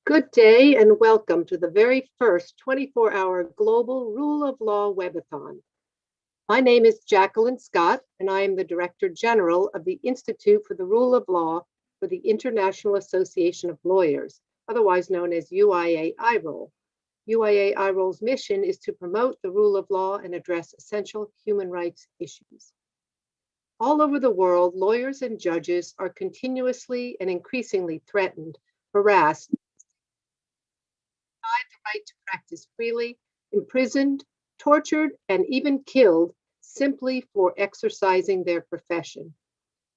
Good day and welcome to the very first 24-hour Global Rule of Law Webathon. My name is Jacqueline Scott, and I am the Director General of the Institute for the Rule of Law for the International Association of Lawyers, otherwise known as UIA-IROL. UIA-IROL's mission is to promote the rule of law and address essential human rights issues. All over the world, lawyers and judges are continuously and increasingly threatened, harassed, denied the right to practice freely, imprisoned, tortured, and even killed simply for exercising their profession.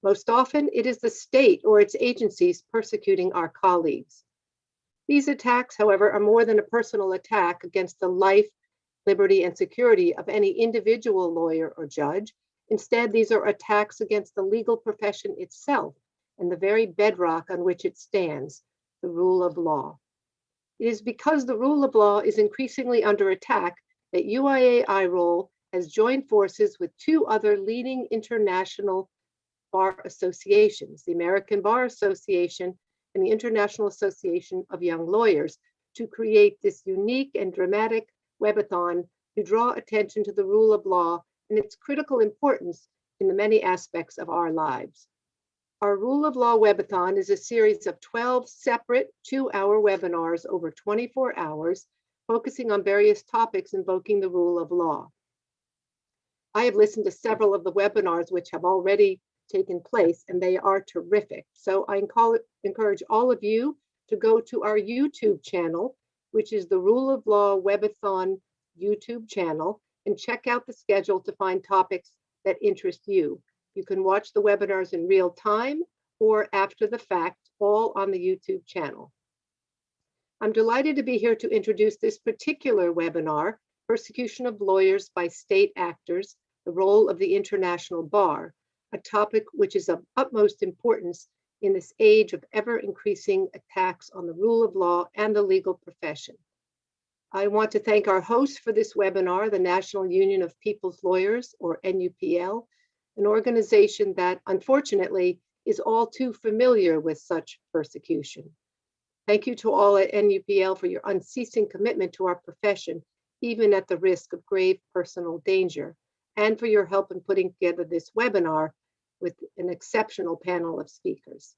Most often, it is the state or its agencies persecuting our colleagues. These attacks, however, are more than a personal attack against the life, liberty, and security of any individual lawyer or judge. Instead, these are attacks against the legal profession itself and the very bedrock on which it stands, the rule of law. It is because the rule of law is increasingly under attack that UIA-IROL has joined forces with two other leading international bar associations, the American Bar Association and the International Association of Young Lawyers, to create this unique and dramatic webathon to draw attention to the rule of law and its critical importance in the many aspects of our lives. Our Rule of Law Webathon is a series of 12 separate 2-hour webinars over 24 hours, focusing on various topics invoking the rule of law. I have listened to several of the webinars which have already taken place, and they are terrific. So I encourage all of you to go to our YouTube channel, which is the Rule of Law Webathon YouTube channel, and check out the schedule to find topics that interest you. You can watch the webinars in real time or after the fact, all on the YouTube channel. I'm delighted to be here to introduce this particular webinar, Persecution of Lawyers by State Actors, the Role of the International Bar, a topic which is of utmost importance in this age of ever-increasing attacks on the rule of law and the legal profession. I want to thank our host for this webinar, the National Union of People's Lawyers, or NUPL, an organization that, unfortunately, is all too familiar with such persecution. Thank you to all at NUPL for your unceasing commitment to our profession, even at the risk of grave personal danger, and for your help in putting together this webinar with an exceptional panel of speakers.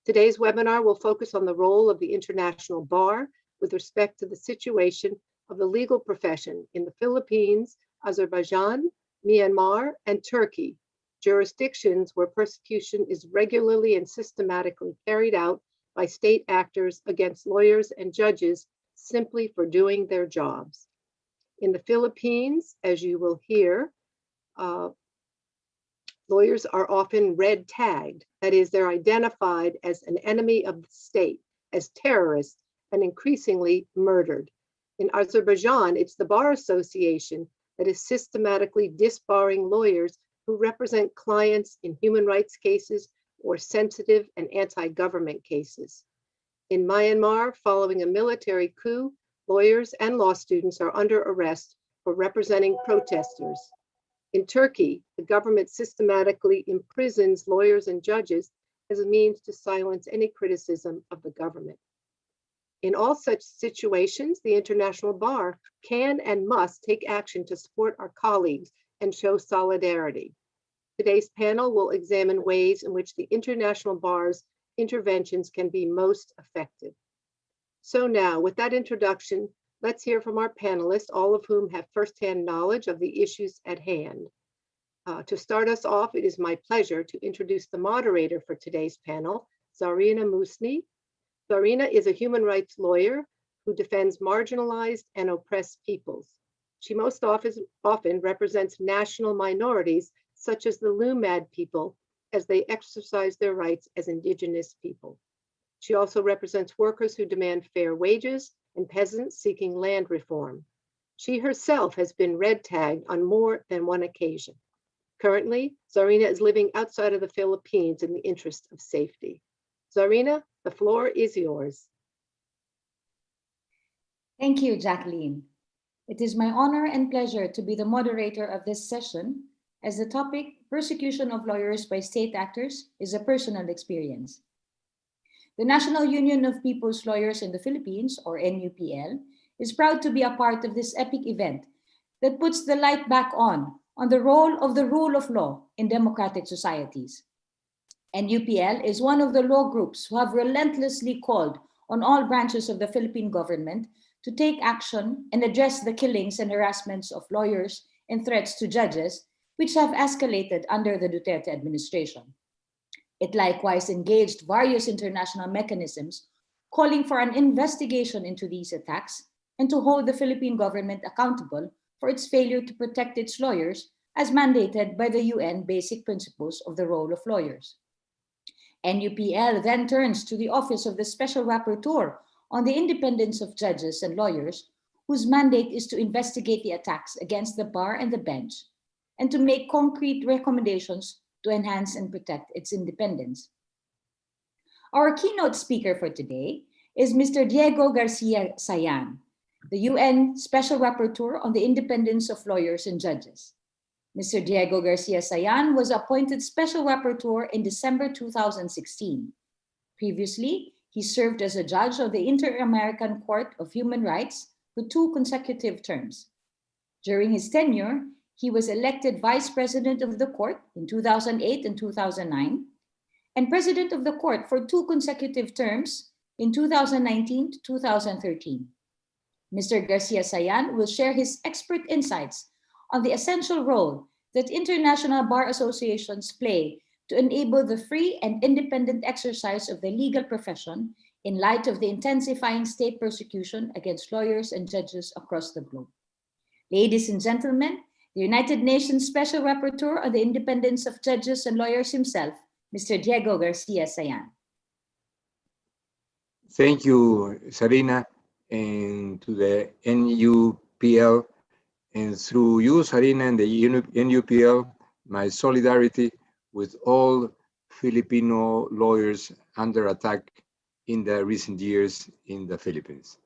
Today's webinar will focus on the role of the international bar with respect to the situation of the legal profession in the Philippines, Azerbaijan, Myanmar, and Turkey, jurisdictions where persecution is regularly and systematically carried out by state actors against lawyers and judges simply for doing their jobs. In the Philippines, as you will hear, lawyers are often red tagged. That is, they're identified as an enemy of the state, as terrorists, and increasingly murdered. In Azerbaijan, it's the Bar Association that is systematically disbarring lawyers who represent clients in human rights cases or sensitive and anti-government cases. In Myanmar, following a military coup, lawyers and law students are under arrest for representing protesters. In Turkey, the government systematically imprisons lawyers and judges as a means to silence any criticism of the government. In all such situations, the International Bar can and must take action to support our colleagues and show solidarity. Today's panel will examine ways in which the International Bar's interventions can be most effective. So now, with that introduction, let's hear from our panelists, all of whom have firsthand knowledge of the issues at hand. To start us off, it is my pleasure to introduce the moderator for today's panel, Czarina Musni. Czarina is a human rights lawyer who defends marginalized and oppressed peoples. She most often represents national minorities, such as the Lumad people, as they exercise their rights as indigenous people. She also represents workers who demand fair wages and peasants seeking land reform. She herself has been red tagged on more than one occasion. Currently, Czarina is living outside of the Philippines in the interest of safety. Czarina, the floor is yours. Thank you, Jacqueline. It is my honor and pleasure to be the moderator of this session, as the topic, Persecution of Lawyers by State Actors, is a personal experience. The National Union of People's Lawyers in the Philippines, or NUPL, is proud to be a part of this epic event that puts the light back on the role of the rule of law in democratic societies. NUPL is one of the law groups who have relentlessly called on all branches of the Philippine government to take action and address the killings and harassments of lawyers and threats to judges, which have escalated under the Duterte administration. It likewise engaged various international mechanisms calling for an investigation into these attacks and to hold the Philippine government accountable for its failure to protect its lawyers as mandated by the UN Basic Principles of the Role of Lawyers. NUPL then turns to the Office of the Special Rapporteur on the independence of judges and lawyers, whose mandate is to investigate the attacks against the bar and the bench and to make concrete recommendations to enhance and protect its independence. Our keynote speaker for today is Mr. Diego García Sayán, the UN Special Rapporteur on the independence of lawyers and judges. Mr. Diego García Sayán was appointed Special Rapporteur in December 2016. Previously, he served as a judge of the Inter-American Court of Human Rights for 2 consecutive terms. During his tenure, he was elected Vice President of the Court in 2008 and 2009, and President of the Court for 2 consecutive terms in 2019 to 2013. Mr. García Sayán will share his expert insights on the essential role that international bar associations play to enable the free and independent exercise of the legal profession in light of the intensifying state persecution against lawyers and judges across the globe. Ladies and gentlemen, the United Nations Special Rapporteur on the independence of judges and lawyers himself, Mr. Diego García Sayán. Thank you, Czarina, and to the NUPL, and through you, Czarina, and the NUPL, my solidarity with all Filipino lawyers under attack in the recent years in the Philippines.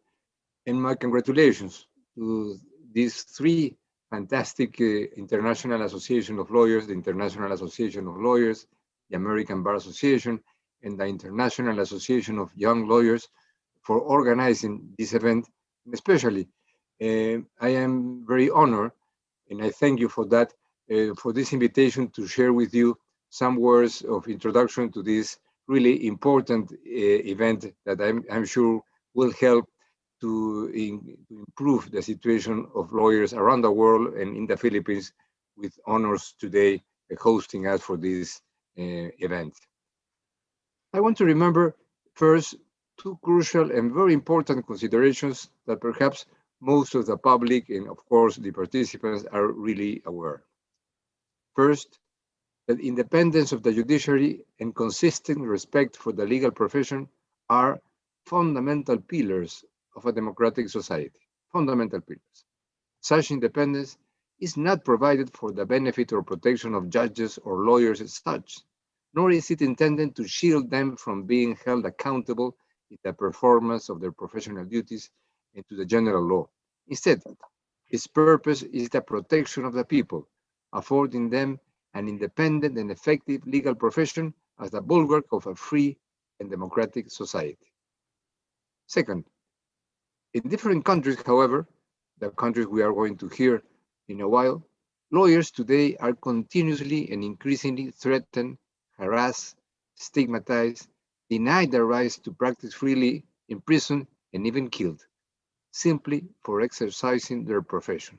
And my congratulations to these 3 fantastic International Association of Lawyers, the International Association of Lawyers, the American Bar Association, and the International Association of Young Lawyers for organizing this event. And especially, I am very honored, and I thank you for that, for this invitation to share with you some words of introduction to this really important event that I'm sure will help to improve the situation of lawyers around the world and in the Philippines, with honors today hosting us for this event. I want to remember first 2 crucial and very important considerations that perhaps most of the public and of course the participants are really aware. First, that independence of the judiciary and consistent respect for the legal profession are fundamental pillars of a democratic society, fundamental pillars. Such independence is not provided for the benefit or protection of judges or lawyers as such, nor is it intended to shield them from being held accountable in the performance of their professional duties and to the general law. Instead, its purpose is the protection of the people, affording them an independent and effective legal profession as the bulwark of a free and democratic society. Second, in different countries, however, the countries we are going to hear in a while, lawyers today are continuously and increasingly threatened, harassed, stigmatized, denied the rights to practice freely, imprisoned, and even killed, simply for exercising their profession.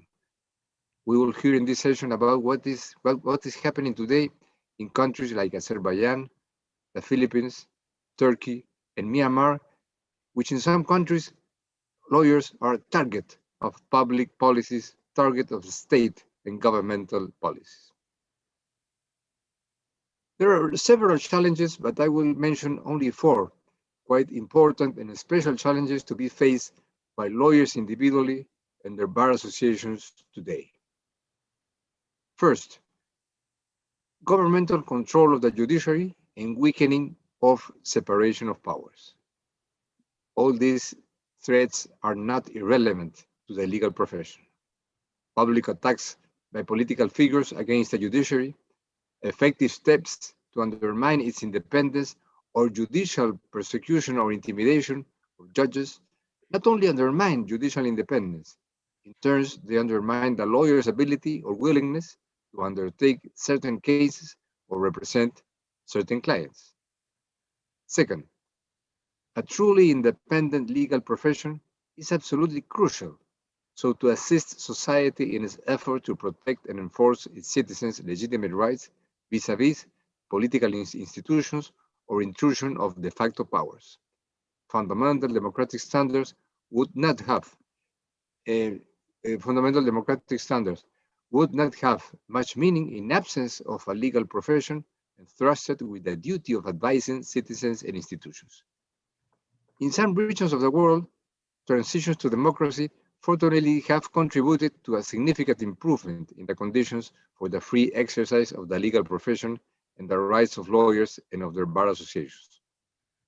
We will hear in this session about what is happening today in countries like Azerbaijan, the Philippines, Turkey, and Myanmar, which in some countries, lawyers are target of public policies, target of state and governmental policies. There are several challenges, but I will mention only 4 quite important and special challenges to be faced by lawyers individually and their bar associations today. First, governmental control of the judiciary and weakening of separation of powers. All these threats are not irrelevant to the legal profession. Public attacks by political figures against the judiciary, effective steps to undermine its independence, or judicial persecution or intimidation of judges not only undermine judicial independence, in turn, they undermine the lawyer's ability or willingness to undertake certain cases or represent certain clients. Second, a truly independent legal profession is absolutely crucial so to assist society in its effort to protect and enforce its citizens' legitimate rights vis-a-vis political institutions or intrusion of de facto powers. Fundamental democratic standards would not have much meaning in absence of a legal profession entrusted with the duty of advising citizens and institutions. In some regions of the world, transitions to democracy fortunately have contributed to a significant improvement in the conditions for the free exercise of the legal profession and the rights of lawyers and of their bar associations.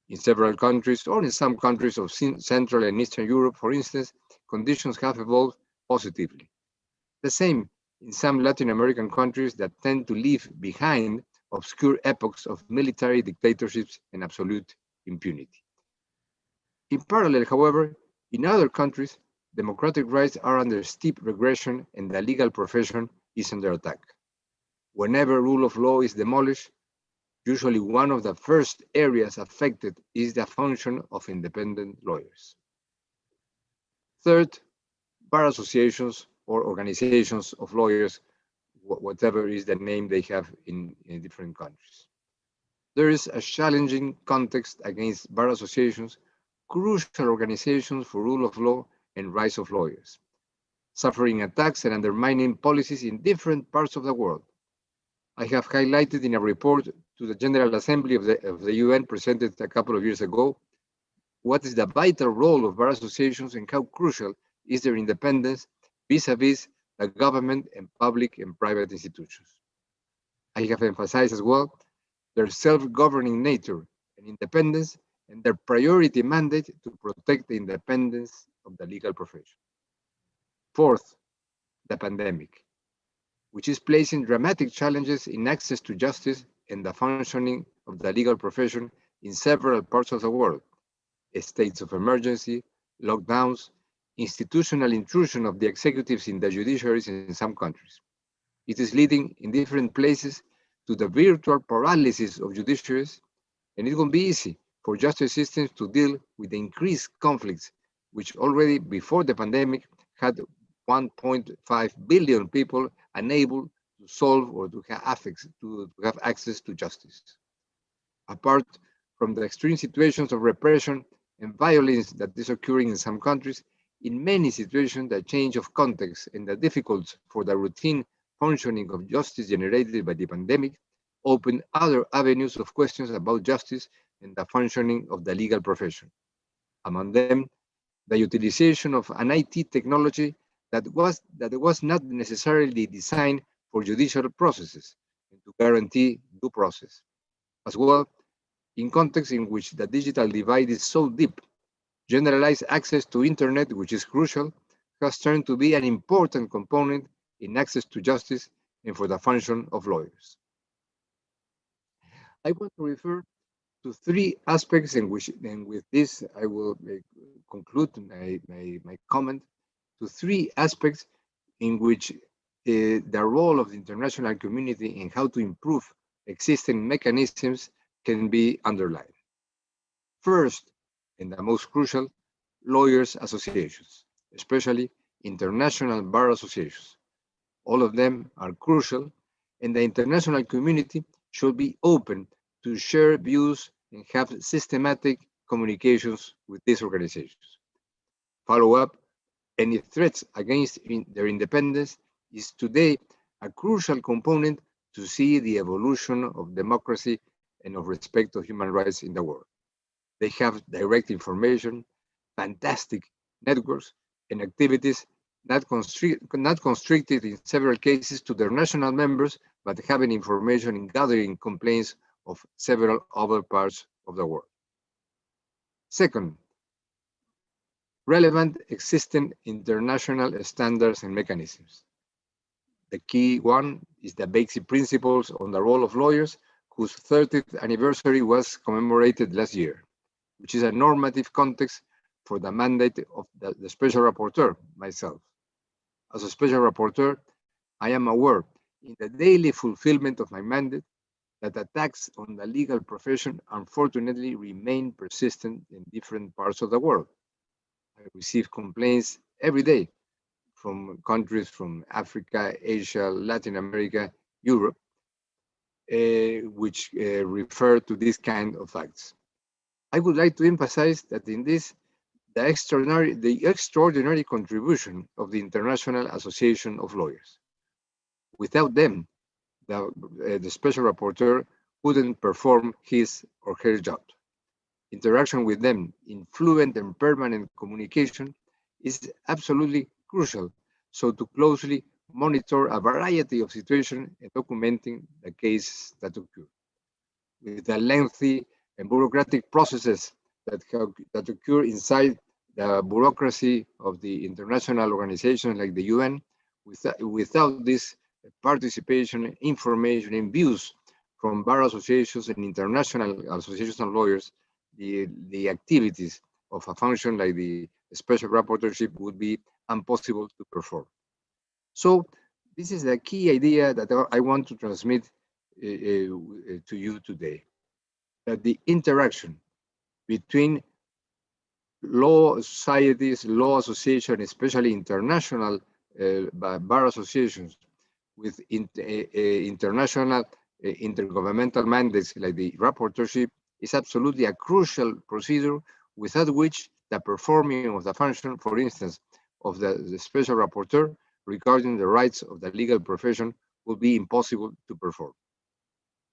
In several countries, or in some countries of Central and Eastern Europe, for instance, conditions have evolved positively. The same in some Latin American countries that tend to leave behind obscure epochs of military dictatorships and absolute impunity. In parallel, however, in other countries, democratic rights are under steep regression and the legal profession is under attack. Whenever rule of law is demolished, usually one of the first areas affected is the function of independent lawyers. Third, bar associations or organizations of lawyers, whatever is the name they have in different countries. There is a challenging context against bar associations, crucial organizations for rule of law and rights of lawyers, suffering attacks and undermining policies in different parts of the world. I have highlighted in a report to the General Assembly of the UN presented a couple of years ago what is the vital role of bar associations and how crucial is their independence vis-a-vis the government and public and private institutions. I have emphasized as well their self-governing nature and independence and their priority mandate to protect the independence of the legal profession. Fourth, the pandemic, which is placing dramatic challenges in access to justice and the functioning of the legal profession in several parts of the world. States of emergency, lockdowns, institutional intrusion of the executives in the judiciaries in some countries. It is leading in different places to the virtual paralysis of judiciaries, and it won't be easy for justice systems to deal with the increased conflicts, which already before the pandemic had 1.5 billion people unable to solve or to have access to justice. Apart from the extreme situations of repression and violence that is occurring in some countries, in many situations, the change of context and the difficulties for the routine functioning of justice generated by the pandemic open other avenues of questions about justice and the functioning of the legal profession. Among them, the utilization of an IT technology that was not necessarily designed for judicial processes and to guarantee due process. As well, in contexts in which the digital divide is so deep, generalized access to internet, which is crucial, has turned to be an important component in access to justice and for the function of lawyers. I want to refer to three aspects in which, and with this I will conclude my comment, to three aspects in which the role of the international community in how to improve existing mechanisms can be underlined. First, and the most crucial, lawyers' associations, especially international bar associations. All of them are crucial, and the international community should be open to share views and have systematic communications with these organizations. Follow up any threats against their independence is today a crucial component to see the evolution of democracy and of respect of human rights in the world. They have direct information, fantastic networks, and activities not constricted in several cases to their national members, but having information in gathering complaints of several other parts of the world. Second, relevant existing international standards and mechanisms. The key one is the basic principles on the role of lawyers, whose 30th anniversary was commemorated last year, which is a normative context for the mandate of the Special Rapporteur, myself. As a Special Rapporteur, I am aware in the daily fulfillment of my mandate that attacks on the legal profession unfortunately remain persistent in different parts of the world. I receive complaints every day from countries from Africa, Asia, Latin America, Europe, which refer to this kind of facts. I would like to emphasize that in this, the extraordinary contribution of the International Association of Lawyers. Without them, the Special Rapporteur wouldn't perform his or her job. Interaction with them in fluent and permanent communication is absolutely crucial, so to closely monitor a variety of situations and documenting the cases that occur. With the lengthy and bureaucratic processes that occur inside the bureaucracy of the international organizations like the UN, without this participation, information, and views from bar associations and international associations of lawyers, the activities of a function like the special rapporteurship would be impossible to perform. So this is the key idea that I want to transmit to you today, that the interaction between law societies, law associations, especially international bar associations with international intergovernmental mandates like the rapporteurship is absolutely a crucial procedure without which the performing of the function, for instance, of the special rapporteur regarding the rights of the legal profession will be impossible to perform.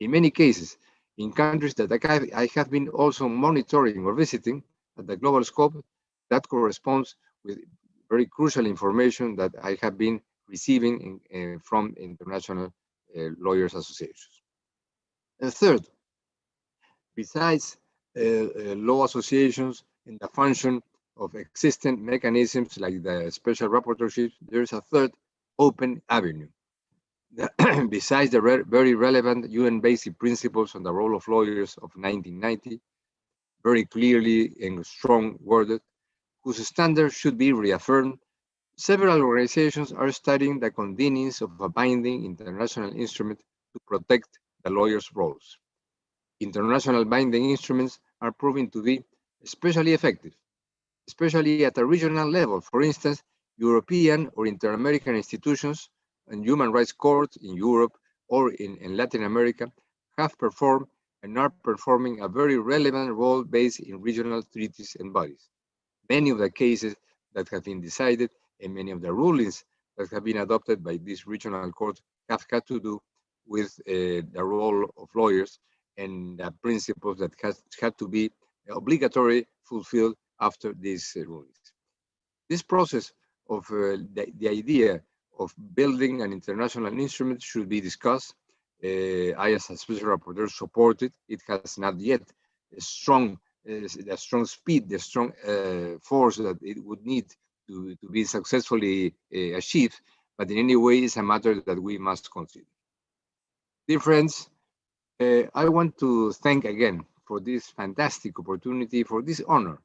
In many cases, in countries that I have been also monitoring or visiting at the global scope, that corresponds with very crucial information that I have been receiving from international lawyers associations. And third, besides law associations and the function of existing mechanisms like the special rapporteurship, there is a third open avenue. Besides the very relevant UN Basic Principles on the Role of Lawyers of 1990, very clearly and strong worded, whose standards should be reaffirmed, several organizations are studying the convenience of a binding international instrument to protect the lawyers' roles. International binding instruments are proving to be especially effective, especially at a regional level. For instance, European or inter-American institutions and human rights courts in Europe or in Latin America have performed and are performing a very relevant role based in regional treaties and bodies. Many of the cases that have been decided and many of the rulings that have been adopted by these regional courts have had to do with the role of lawyers and the principles that had to be obligatory fulfilled after these rulings. This process of the idea of building an international instrument should be discussed. I, as a special rapporteur, support it. It has not yet a strong speed, the strong force that it would need to be successfully achieved, but in any way, it's a matter that we must consider. Dear friends, I want to thank again for this fantastic opportunity, for this honor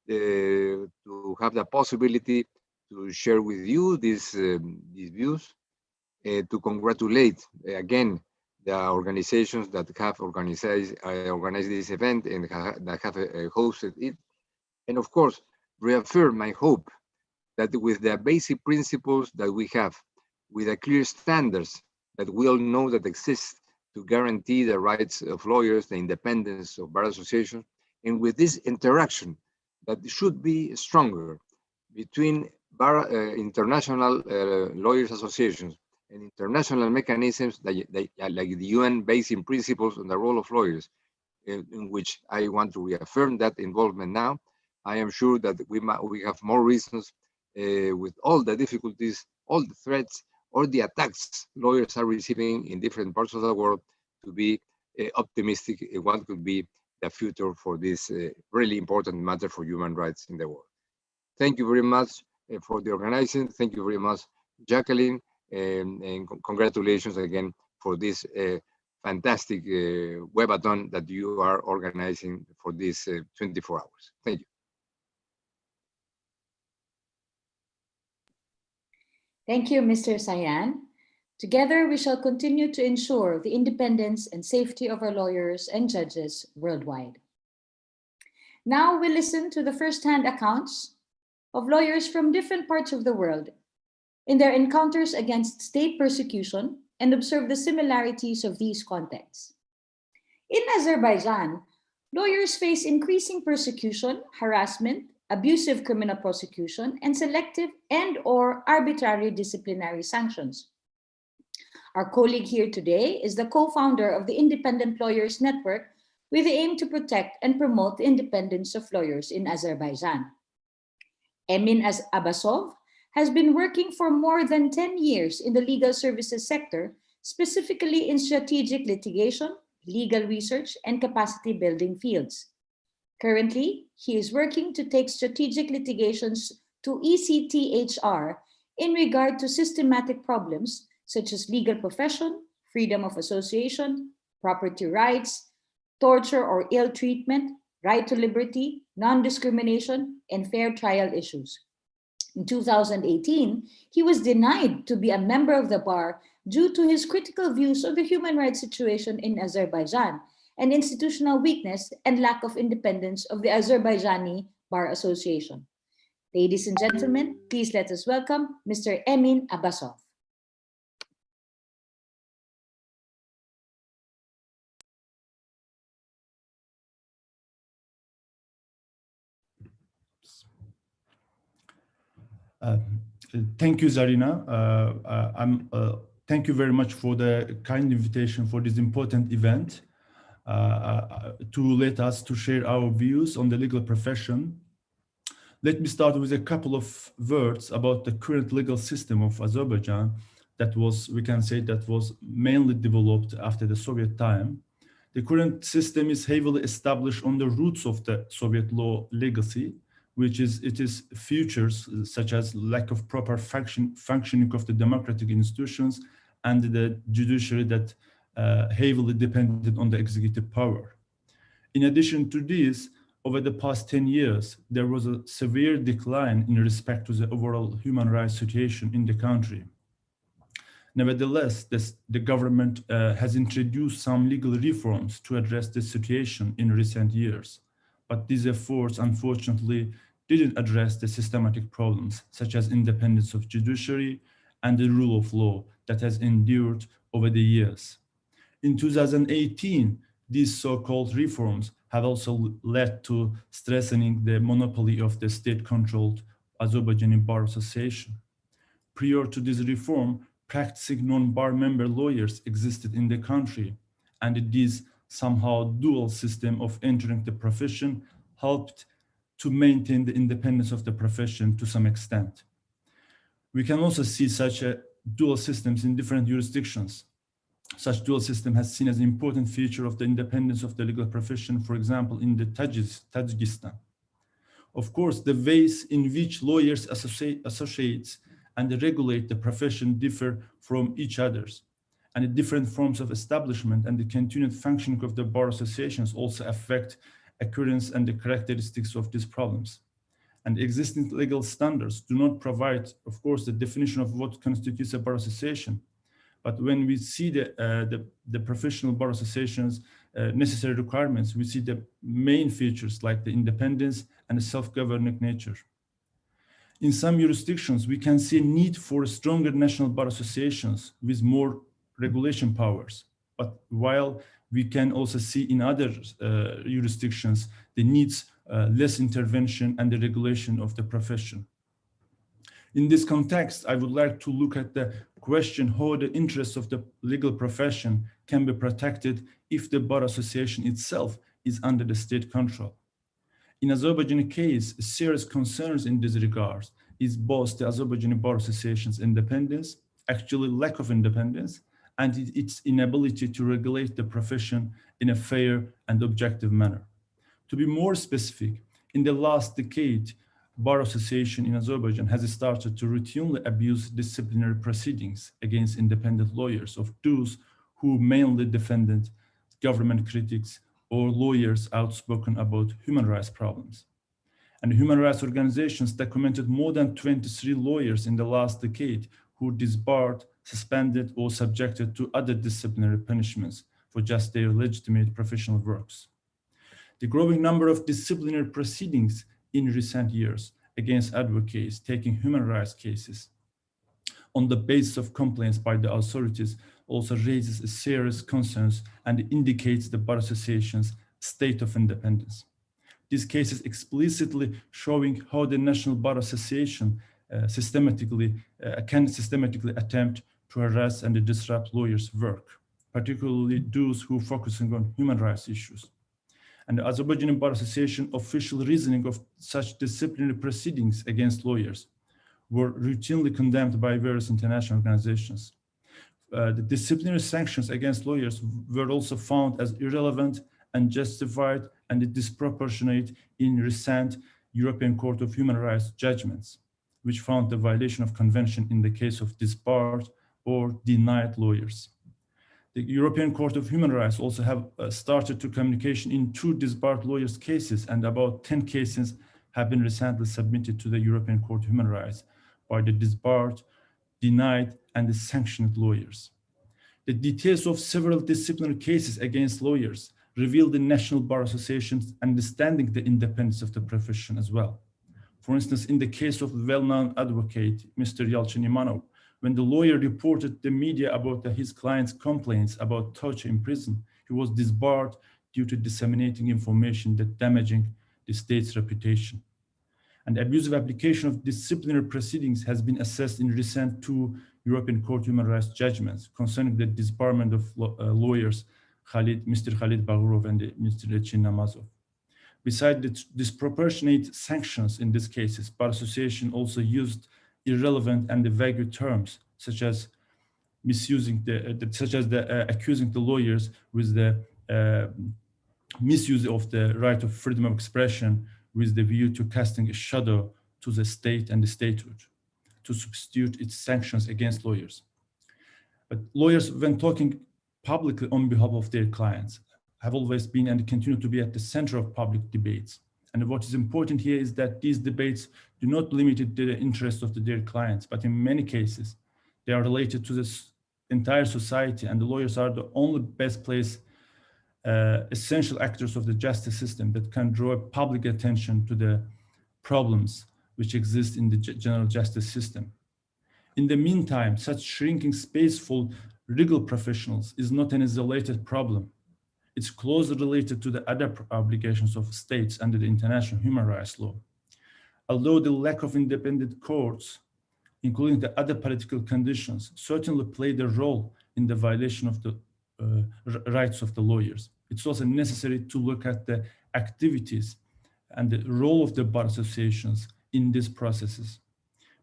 to have the possibility to share with you these views, to congratulate again the organizations that have organized this event and that have hosted it, and of course reaffirm my hope that with the basic principles that we have, with the clear standards that we all know that exist to guarantee the rights of lawyers, the independence of bar associations, and with this interaction that should be stronger between international lawyers associations and international mechanisms like the UN Basic Principles on the Role of Lawyers, in which I want to reaffirm that involvement now. I am sure that we have more reasons with all the difficulties, all the threats, or the attacks lawyers are receiving in different parts of the world to be optimistic in what could be the future for this really important matter for human rights in the world. Thank you very much for the organizing. Thank you very much, Jacqueline, and congratulations again for this fantastic webathon that you are organizing for these 24 hours. Thank you. Thank you, Mr. Sayán. Together, we shall continue to ensure the independence and safety of our lawyers and judges worldwide. Now we listen to the first-hand accounts of lawyers from different parts of the world in their encounters against state persecution and observe the similarities of these contexts. In Azerbaijan, lawyers face increasing persecution, harassment, abusive criminal prosecution, and selective and/or arbitrary disciplinary sanctions. Our colleague here today is the co-founder of the Independent Lawyers Network with the aim to protect and promote the independence of lawyers in Azerbaijan. Emin Abbasov has been working for more than 10 years in the legal services sector, specifically in strategic litigation, legal research, and capacity building fields. Currently, he is working to take strategic litigations to ECTHR in regard to systematic problems such as legal profession, freedom of association, property rights, torture or ill treatment, right to liberty, non-discrimination, and fair trial issues. In 2018, he was denied to be a member of the bar due to his critical views of the human rights situation in Azerbaijan and institutional weakness and lack of independence of the Azerbaijani Bar Association. Ladies and gentlemen, please let us welcome Mr. Emin Abbasov. Thank you, Czarina. Thank you very much for the kind invitation for this important event to let us to share our views on the legal profession. Let me start with a couple of words about the current legal system of Azerbaijan that was, we can say, that was mainly developed after the Soviet time. The current system is heavily established on the roots of the Soviet law legacy, which is features such as lack of proper functioning of the democratic institutions and the judiciary that heavily depended on the executive power. In addition to this, over the past 10 years, there was a severe decline in respect to the overall human rights situation in the country. Nevertheless, the government has introduced some legal reforms to address this situation in recent years. But these efforts, unfortunately, didn't address the systematic problems, such as independence of judiciary and the rule of law that has endured over the years. In 2018, these so-called reforms have also led to strengthening the monopoly of the state-controlled Azerbaijani Bar Association. Prior to this reform, practicing non-bar member lawyers existed in the country, and this somehow dual system of entering the profession helped to maintain the independence of the profession to some extent. We can also see such a dual systems in different jurisdictions. Such dual system has seen as an important feature of the independence of the legal profession, for example, in the Tajikistan. Of course, the ways in which lawyers associate and regulate the profession differ from each other's, and the different forms of establishment and the continued functioning of the bar associations also affect occurrence and the characteristics of these problems. And existing legal standards do not provide, of course, the definition of what constitutes a bar association. But when we see the professional bar associations necessary requirements, we see the main features like the independence and the self-governing nature. In some jurisdictions, we can see a need for stronger national bar associations with more regulation powers. But while we can also see in other jurisdictions the needs less intervention and the regulation of the profession. In this context, I would like to look at the question how the interests of the legal profession can be protected if the bar association itself is under the state control. In Azerbaijani case, serious concerns in this regard is both the Azerbaijani Bar Association's independence, actually lack of independence, and its inability to regulate the profession in a fair and objective manner. To be more specific, in the last decade, Bar Association in Azerbaijan has started to routinely abuse disciplinary proceedings against independent lawyers of those who mainly defended government critics or lawyers outspoken about human rights problems. And human rights organizations documented more than 23 lawyers in the last decade who disbarred, suspended, or subjected to other disciplinary punishments for just their legitimate professional works. The growing number of disciplinary proceedings in recent years against advocates taking human rights cases on the basis of complaints by the authorities also raises serious concerns and indicates the Bar Association's state of independence. These cases explicitly showing how the National Bar Association can systematically attempt to harass and disrupt lawyers' work, particularly those who are focusing on human rights issues. And the Azerbaijani Bar Association official reasoning of such disciplinary proceedings against lawyers were routinely condemned by various international organizations. The disciplinary sanctions against lawyers were also found as irrelevant, unjustified, and disproportionate in recent European Court of Human Rights judgments, which found the violation of convention in the case of disbarred or denied lawyers. The European Court of Human Rights also have started to communication in 2 disbarred lawyers' cases, and about 10 cases have been recently submitted to the European Court of Human Rights by the disbarred, denied, and the sanctioned lawyers. The details of several disciplinary cases against lawyers reveal the National Bar Association's understanding the independence of the profession as well. For instance, in the case of well-known advocate, Mr. Yalchin Imanov, when the lawyer reported the media about his client's complaints about torture in prison, he was disbarred due to disseminating information that damaging the state's reputation. And abusive application of disciplinary proceedings has been assessed in recent 2 European Court of Human Rights judgments concerning the disbarment of lawyers, Mr. Khalid Baghurov and Mr. Lechin Namazov. Besides the disproportionate sanctions in these cases, Bar Association also used irrelevant and vague terms, such as accusing the lawyers with the misuse of the right of freedom of expression with the view to casting a shadow to the state and the statehood, to substitute its sanctions against lawyers. But lawyers, when talking publicly on behalf of their clients, have always been and continue to be at the center of public debates. And what is important here is that these debates do not limit the interests of their clients, but in many cases, they are related to this entire society, and the lawyers are the only best placed essential actors of the justice system that can draw public attention to the problems which exist in the general justice system. In the meantime, such shrinking space for legal professionals is not an isolated problem. It's closely related to the other obligations of states under the international human rights law. Although the lack of independent courts, including the other political conditions, certainly played a role in the violation of the rights of the lawyers, it's also necessary to look at the activities and the role of the bar associations in these processes,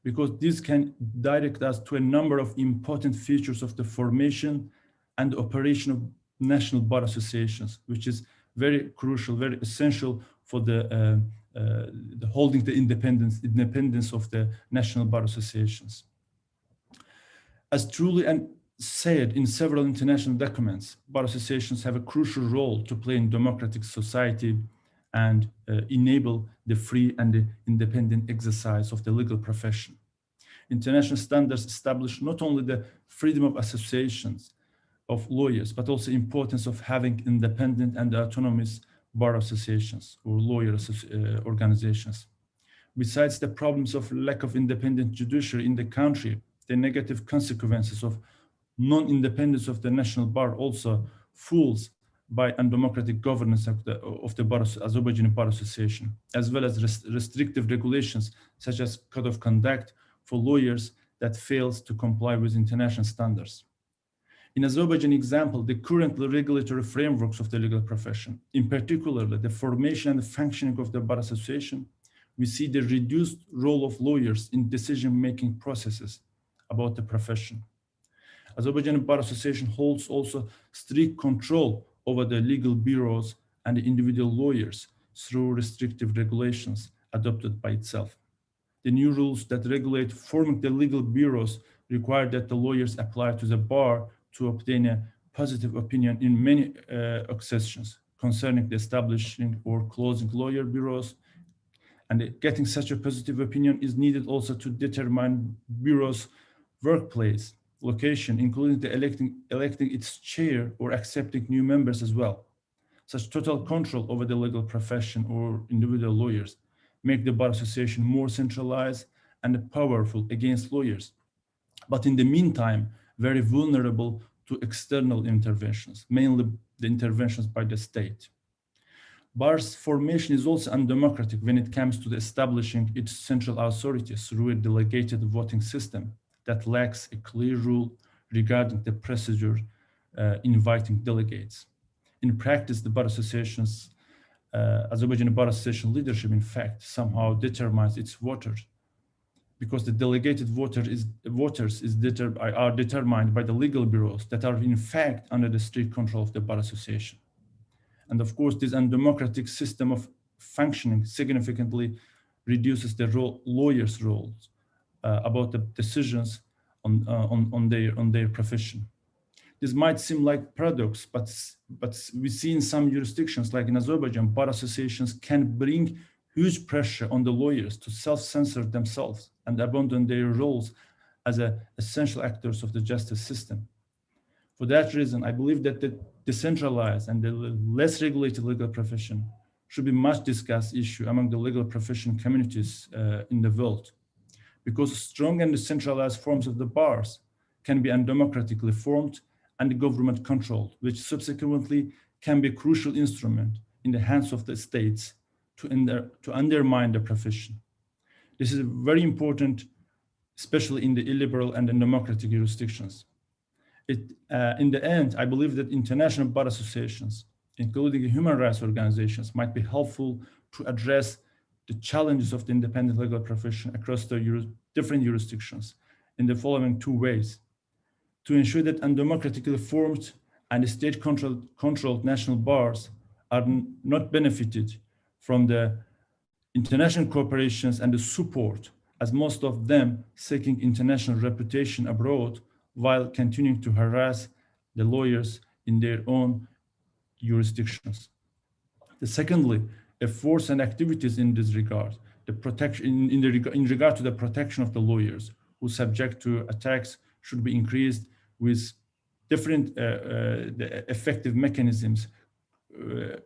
because this can direct us to a number of important features of the formation and operation of national bar associations, which is very crucial, very essential for the holding the independence of the national bar associations. As truly said in several international documents, bar associations have a crucial role to play in democratic society and enable the free and the independent exercise of the legal profession. International standards establish not only the freedom of associations of lawyers, but also the importance of having independent and autonomous bar associations or lawyer organizations. Besides the problems of lack of independent judiciary in the country, the negative consequences of non-independence of the national bar also fuels by undemocratic governance of the Azerbaijani Bar Association, as well as restrictive regulations such as code of conduct for lawyers that fails to comply with international standards. In Azerbaijan example, the current regulatory frameworks of the legal profession, in particular the formation and the functioning of the Bar Association, we see the reduced role of lawyers in decision-making processes about the profession. Azerbaijan Bar Association holds also strict control over the legal bureaus and the individual lawyers through restrictive regulations adopted by itself. The new rules that regulate forming the legal bureaus require that the lawyers apply to the bar to obtain a positive opinion in many accessions concerning the establishing or closing lawyer bureaus. And getting such a positive opinion is needed also to determine bureau's workplace, location, including the electing its chair or accepting new members as well. Such total control over the legal profession or individual lawyers make the Bar Association more centralized and powerful against lawyers, but in the meantime, very vulnerable to external interventions, mainly the interventions by the state. Bar's formation is also undemocratic when it comes to the establishing its central authorities through a delegated voting system that lacks a clear rule regarding the procedure inviting delegates. In practice, the Bar Association's Azerbaijan Bar Association leadership, in fact, somehow determines its voters, because the delegated voters are determined by the legal bureaus that are in fact under the strict control of the Bar Association. And of course, this undemocratic system of functioning significantly reduces the lawyers' roles about the decisions on their profession. This might seem like paradox, but we see in some jurisdictions, like in Azerbaijan, bar associations can bring huge pressure on the lawyers to self-censor themselves and abandon their roles as essential actors of the justice system. For that reason, I believe that the decentralized and the less regulated legal profession should be much discussed issue among the legal profession communities in the world, because strong and decentralized forms of the bars can be undemocratically formed and government controlled, which subsequently can be a crucial instrument in the hands of the states to undermine the profession. This is very important, especially in the illiberal and undemocratic jurisdictions. In the end, I believe that international bar associations, including human rights organizations, might be helpful to address the challenges of the independent legal profession across the different jurisdictions in the following two ways: to ensure that undemocratically formed and state-controlled national bars are not benefited from the international cooperations and the support, as most of them seeking international reputation abroad while continuing to harass the lawyers in their own jurisdictions. Secondly, efforts and activities in this regard, the protection in regard to the protection of the lawyers who are subject to attacks should be increased with different the effective mechanisms,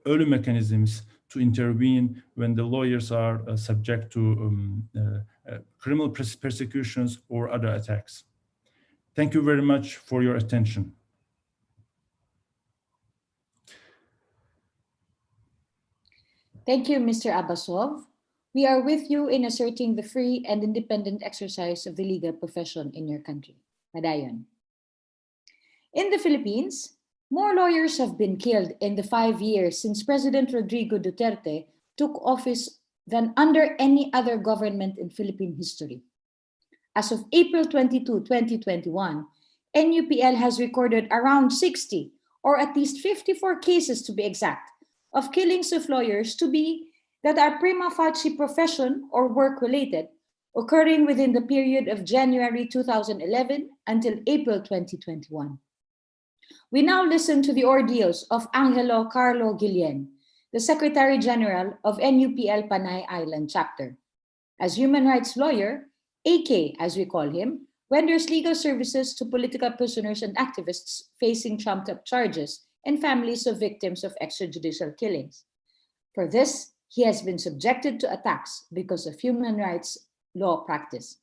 early mechanisms to intervene when the lawyers are subject to criminal persecutions or other attacks. Thank you very much for your attention. Thank you, Mr. Abbasov. We are with you in asserting the free and independent exercise of the legal profession in your country. Madayon. In the Philippines, more lawyers have been killed in the 5 years since President Rodrigo Duterte took office than under any other government in Philippine history. As of April 22, 2021, NUPL has recorded around 60, or at least 54 cases to be exact, of killings of lawyers that are prima facie profession or work-related, occurring within the period of January 2011 until April 2021. We now listen to the ordeals of Angelo Karlo Guillen, the Secretary General of NUPL Panay Island Chapter. As human rights lawyer, AK, as we call him, renders legal services to political prisoners and activists facing trumped-up charges and families of victims of extrajudicial killings. For this, he has been subjected to attacks because of human rights law practice.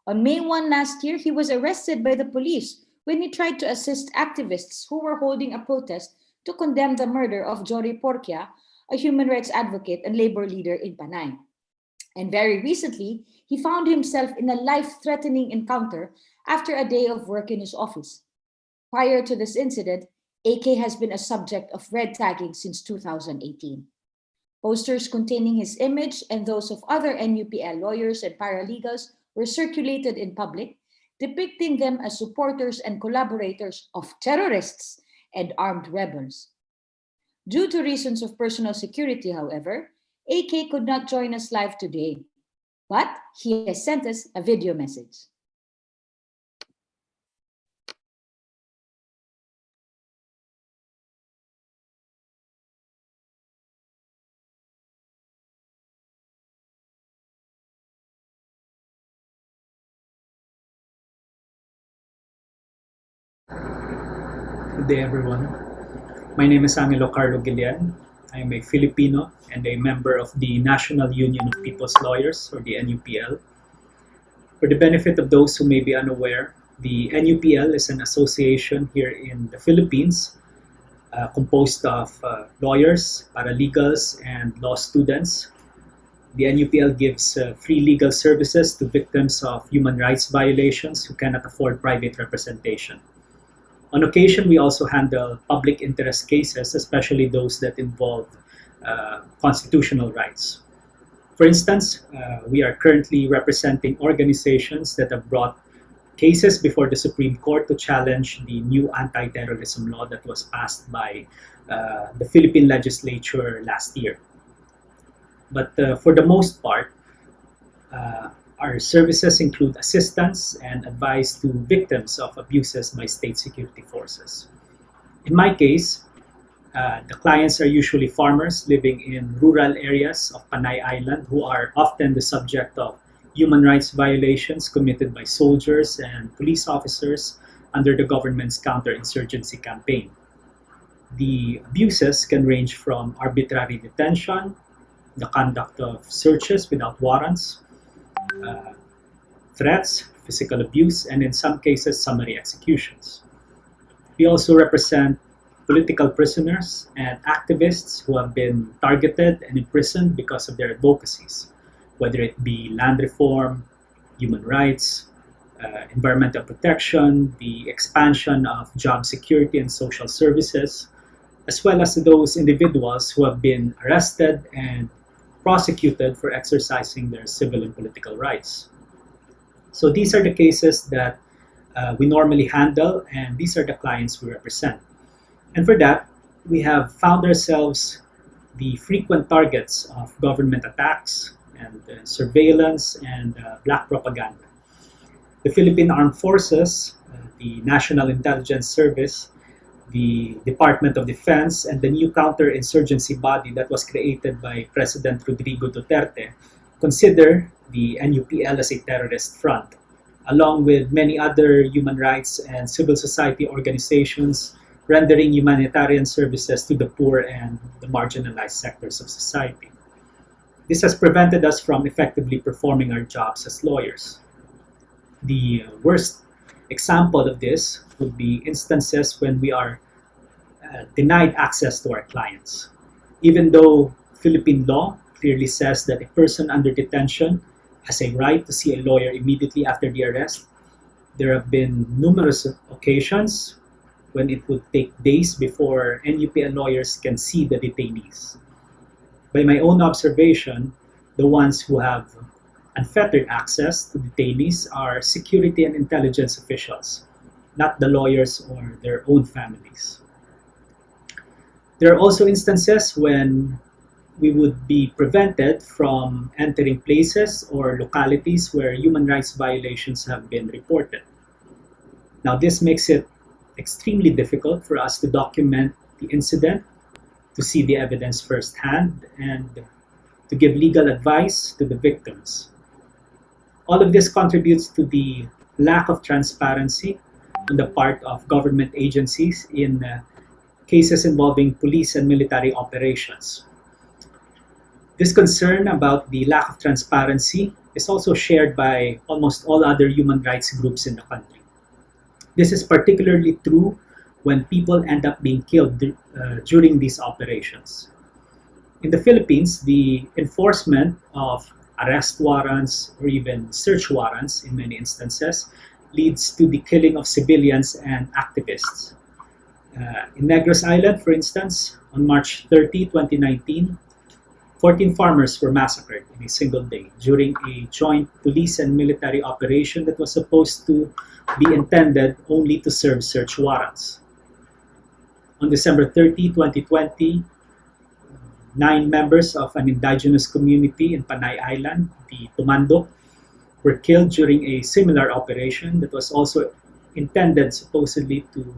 On May 1 last year, he was arrested by the police when he tried to assist activists who were holding a protest to condemn the murder of Jory Porcia, a human rights advocate and labor leader in Panay. And very recently, he found himself in a life-threatening encounter after a day of work in his office. Prior to this incident, AK has been a subject of red tagging since 2018. Posters containing his image and those of other NUPL lawyers and paralegals were circulated in public, depicting them as supporters and collaborators of terrorists and armed rebels. Due to reasons of personal security, however, AK could not join us live today, but he has sent us a video message. Good day, everyone. My name is Angelo Karlo Guillen. I am a Filipino and a member of the National Union of People's Lawyers, or the NUPL. For the benefit of those who may be unaware, the NUPL is an association here in the Philippines composed of lawyers, paralegals, and law students. The NUPL gives free legal services to victims of human rights violations who cannot afford private representation. On occasion, we also handle public interest cases, especially those that involve constitutional rights. For instance, we are currently representing organizations that have brought cases before the Supreme Court to challenge the new anti-terrorism law that was passed by the Philippine legislature last year. But for the most part, our services include assistance and advice to victims of abuses by state security forces. In my case, the clients are usually farmers living in rural areas of Panay Island who are often the subject of human rights violations committed by soldiers and police officers under the government's counterinsurgency campaign. The abuses can range from arbitrary detention, the conduct of searches without warrants, threats, physical abuse, and in some cases, summary executions. We also represent political prisoners and activists who have been targeted and imprisoned because of their advocacies, whether it be land reform, human rights, environmental protection, the expansion of job security and social services, as well as those individuals who have been arrested and prosecuted for exercising their civil and political rights. So these are the cases that we normally handle, and these are the clients we represent. And for that, we have found ourselves the frequent targets of government attacks and surveillance and black propaganda. The Philippine Armed Forces, the National Intelligence Service, the Department of Defense, and the new counterinsurgency body that was created by President Rodrigo Duterte consider the NUPL as a terrorist front, along with many other human rights and civil society organizations rendering humanitarian services to the poor and the marginalized sectors of society. This has prevented us from effectively performing our jobs as lawyers. The worst example of this would be instances when we are denied access to our clients. Even though Philippine law clearly says that a person under detention has a right to see a lawyer immediately after the arrest, there have been numerous occasions when it would take days before NUPL lawyers can see the detainees. By my own observation, the ones who have unfettered access to detainees are security and intelligence officials, not the lawyers or their own families. There are also instances when we would be prevented from entering places or localities where human rights violations have been reported. Now, this makes it extremely difficult for us to document the incident, to see the evidence firsthand, and to give legal advice to the victims. All of this contributes to the lack of transparency on the part of government agencies in cases involving police and military operations. This concern about the lack of transparency is also shared by almost all other human rights groups in the country. This is particularly true when people end up being killed during these operations. In the Philippines, the enforcement of arrest warrants or even search warrants in many instances leads to the killing of civilians and activists. In Negros Island, for instance, on March 30, 2019, 14 farmers were massacred in a single day during a joint police and military operation that was supposed to be intended only to serve search warrants. On December 30, 2020, 9 members of an indigenous community in Panay Island, the Tumandok, were killed during a similar operation that was also intended supposedly to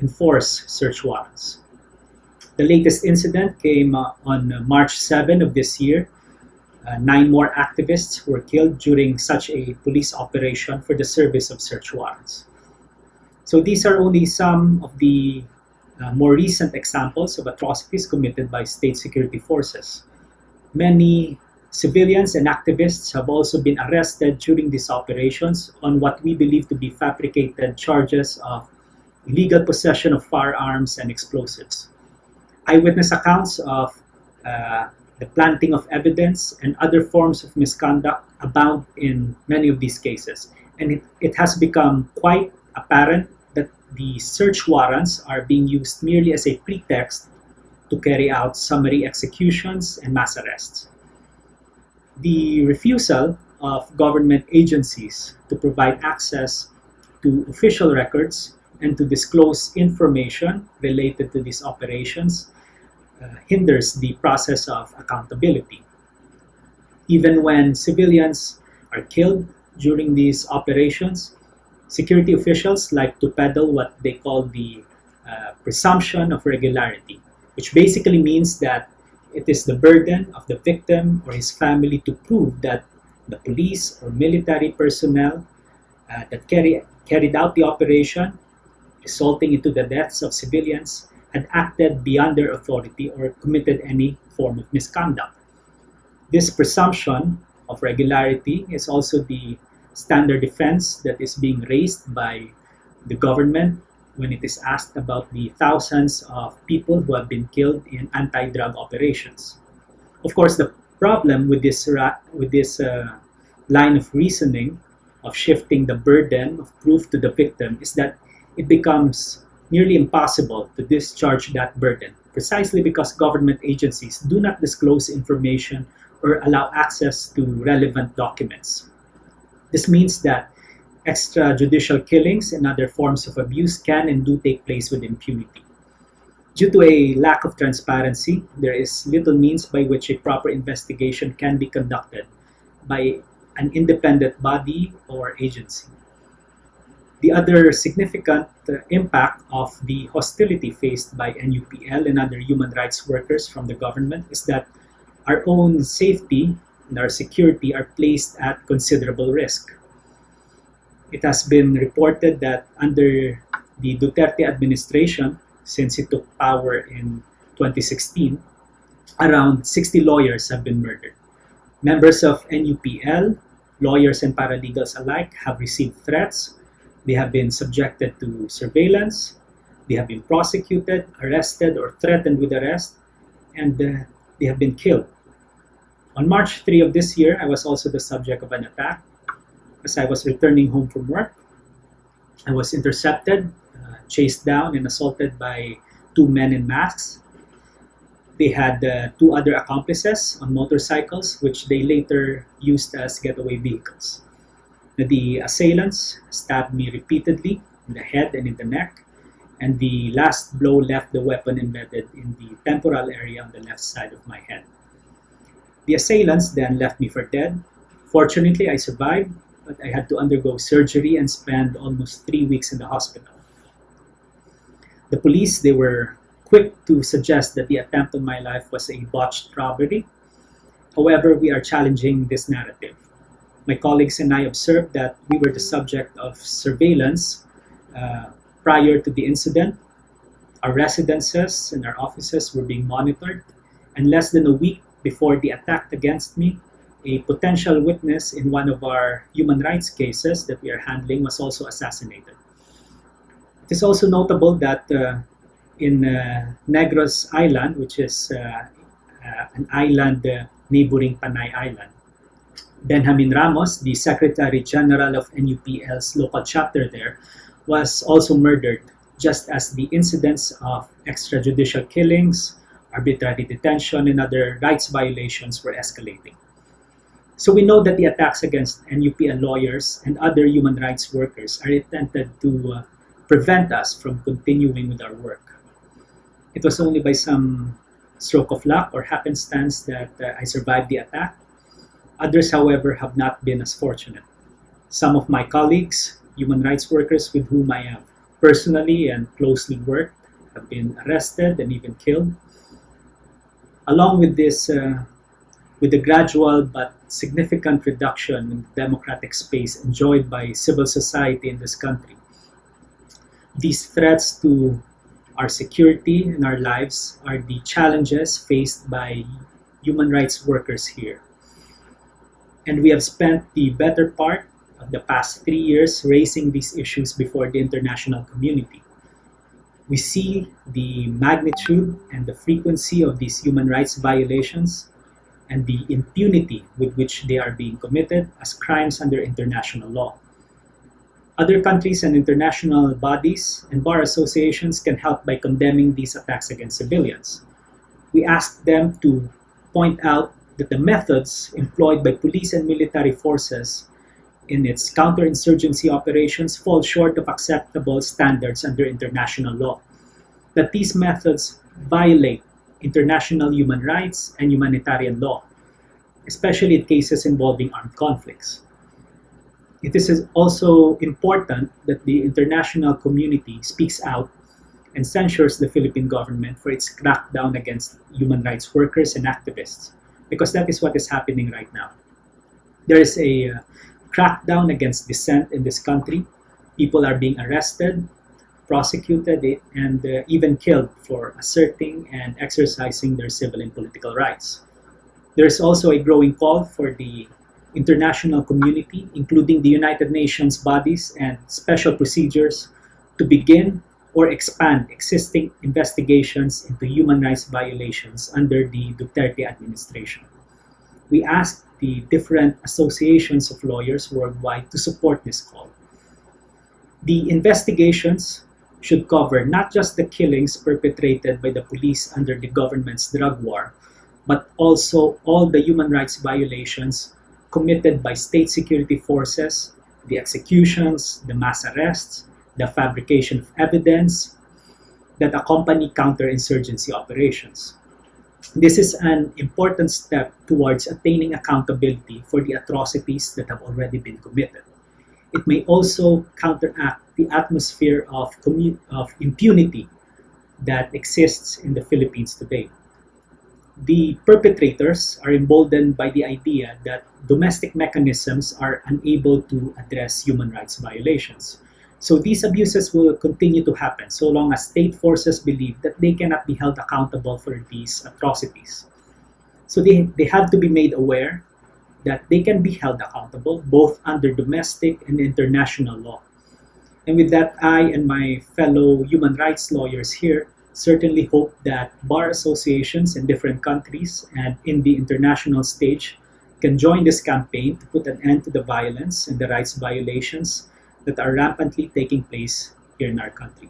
enforce search warrants. The latest incident came on March 7 of this year. 9 more activists were killed during such a police operation for the service of search warrants. So these are only some of the more recent examples of atrocities committed by state security forces. Many civilians and activists have also been arrested during these operations on what we believe to be fabricated charges of illegal possession of firearms and explosives. Eyewitness accounts of the planting of evidence and other forms of misconduct abound in many of these cases. And it has become quite apparent that the search warrants are being used merely as a pretext to carry out summary executions and mass arrests. The refusal of government agencies to provide access to official records and to disclose information related to these operations hinders the process of accountability. Even when civilians are killed during these operations, security officials like to peddle what they call the presumption of regularity, which basically means that it is the burden of the victim or his family to prove that the police or military personnel that carried out the operation, resulting into the deaths of civilians, had acted beyond their authority or committed any form of misconduct. This presumption of regularity is also the standard defense that is being raised by the government when it is asked about the thousands of people who have been killed in anti-drug operations. Of course, the problem with this line of reasoning of shifting the burden of proof to the victim is that it becomes nearly impossible to discharge that burden, precisely because government agencies do not disclose information or allow access to relevant documents. This means that extrajudicial killings and other forms of abuse can and do take place with impunity. Due to a lack of transparency, there is little means by which a proper investigation can be conducted by an independent body or agency. The other significant impact of the hostility faced by NUPL and other human rights workers from the government is that our own safety and our security are placed at considerable risk. It has been reported that under the Duterte administration, since it took power in 2016, around 60 lawyers have been murdered. Members of NUPL, lawyers and paralegals alike, have received threats. They have been subjected to surveillance. They have been prosecuted, arrested, or threatened with arrest, and they have been killed. On March 3 of this year, I was also the subject of an attack. As I was returning home from work, I was intercepted, chased down, and assaulted by two men in masks. They had two other accomplices on motorcycles, which they later used as getaway vehicles. The assailants stabbed me repeatedly in the head and in the neck, and the last blow left the weapon embedded in the temporal area on the left side of my head. The assailants then left me for dead. Fortunately, I survived, but I had to undergo surgery and spend almost 3 weeks in the hospital. The police, they were quick to suggest that the attempt on my life was a botched robbery. However, we are challenging this narrative. My colleagues and I observed that we were the subject of surveillance prior to the incident. Our residences and our offices were being monitored, and less than a week before the attack against me, a potential witness in one of our human rights cases that we are handling was also assassinated. It is also notable that in Negros Island, which is an island neighboring Panay Island, Benjamin Ramos, the Secretary General of NUPL's local chapter there, was also murdered, just as the incidents of extrajudicial killings, arbitrary detention, and other rights violations were escalating. So we know that the attacks against NUPL lawyers and other human rights workers are intended to prevent us from continuing with our work. It was only by some stroke of luck or happenstance that I survived the attack. Others, however, have not been as fortunate. Some of my colleagues, human rights workers with whom I have personally and closely worked, have been arrested and even killed. Along with this, with the gradual but significant reduction in the democratic space enjoyed by civil society in this country, These threats to our security and our lives are the challenges faced by human rights workers here. And we have spent the better part of the past 3 years raising these issues before the international community. We see the magnitude and the frequency of these human rights violations and the impunity with which they are being committed as crimes under international law. Other countries and international bodies and bar associations can help by condemning these attacks against civilians. We ask them to point out that the methods employed by police and military forces in its counterinsurgency operations fall short of acceptable standards under international law, that these methods violate international human rights and humanitarian law, especially in cases involving armed conflicts. It is also important that the international community speaks out and censures the Philippine government for its crackdown against human rights workers and activists, because that is what is happening right now. There is a crackdown against dissent in this country. People are being arrested, prosecuted, and even killed for asserting and exercising their civil and political rights. There is also a growing call for the international community, including the United Nations bodies and special procedures, to begin or expand existing investigations into human rights violations under the Duterte administration. We ask the different associations of lawyers worldwide to support this call. The investigations should cover not just the killings perpetrated by the police under the government's drug war, but also all the human rights violations committed by state security forces, the executions, the mass arrests, the fabrication of evidence that accompany counterinsurgency operations. This is an important step towards attaining accountability for the atrocities that have already been committed. It may also counteract the atmosphere of impunity that exists in the Philippines today. The perpetrators are emboldened by the idea that domestic mechanisms are unable to address human rights violations. So these abuses will continue to happen so long as state forces believe that they cannot be held accountable for these atrocities. So they have to be made aware that they can be held accountable both under domestic and international law. And with that, I and my fellow human rights lawyers here certainly hope that bar associations in different countries and in the international stage can join this campaign to put an end to the violence and the rights violations that are rampantly taking place here in our country.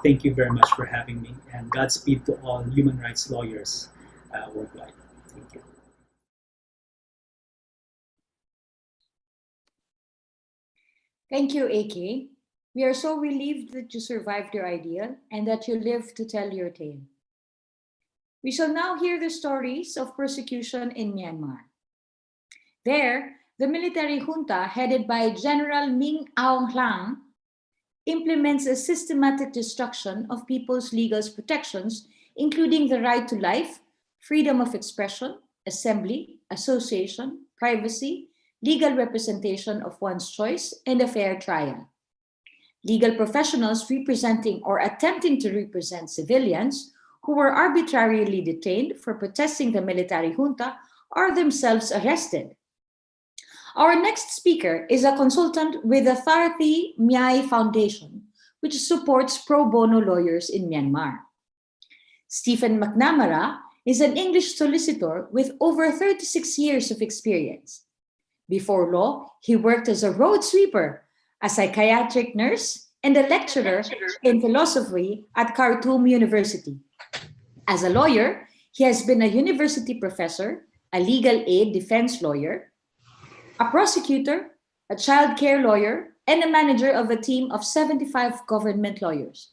Thank you very much for having me, and Godspeed to all human rights lawyers worldwide. Thank you. Thank you, AK. We are so relieved that you survived your ideal and that you lived to tell your tale. We shall now hear the stories of persecution in Myanmar. There, the military junta headed by General Min Aung Hlaing implements a systematic destruction of people's legal protections, including the right to life, freedom of expression, assembly, association, privacy, legal representation of one's choice, and a fair trial. Legal professionals representing or attempting to represent civilians who were arbitrarily detained for protesting the military junta are themselves arrested. Our next speaker is a consultant with the Tharthi Myay Foundation, which supports pro bono lawyers in Myanmar. Stephen McNamara is an English solicitor with over 36 years of experience. Before law, he worked as a road sweeper, a psychiatric nurse, and a lecturer in philosophy at Khartoum University. As a lawyer, he has been a university professor, a legal aid defense lawyer, a prosecutor, a child care lawyer, and a manager of a team of 75 government lawyers.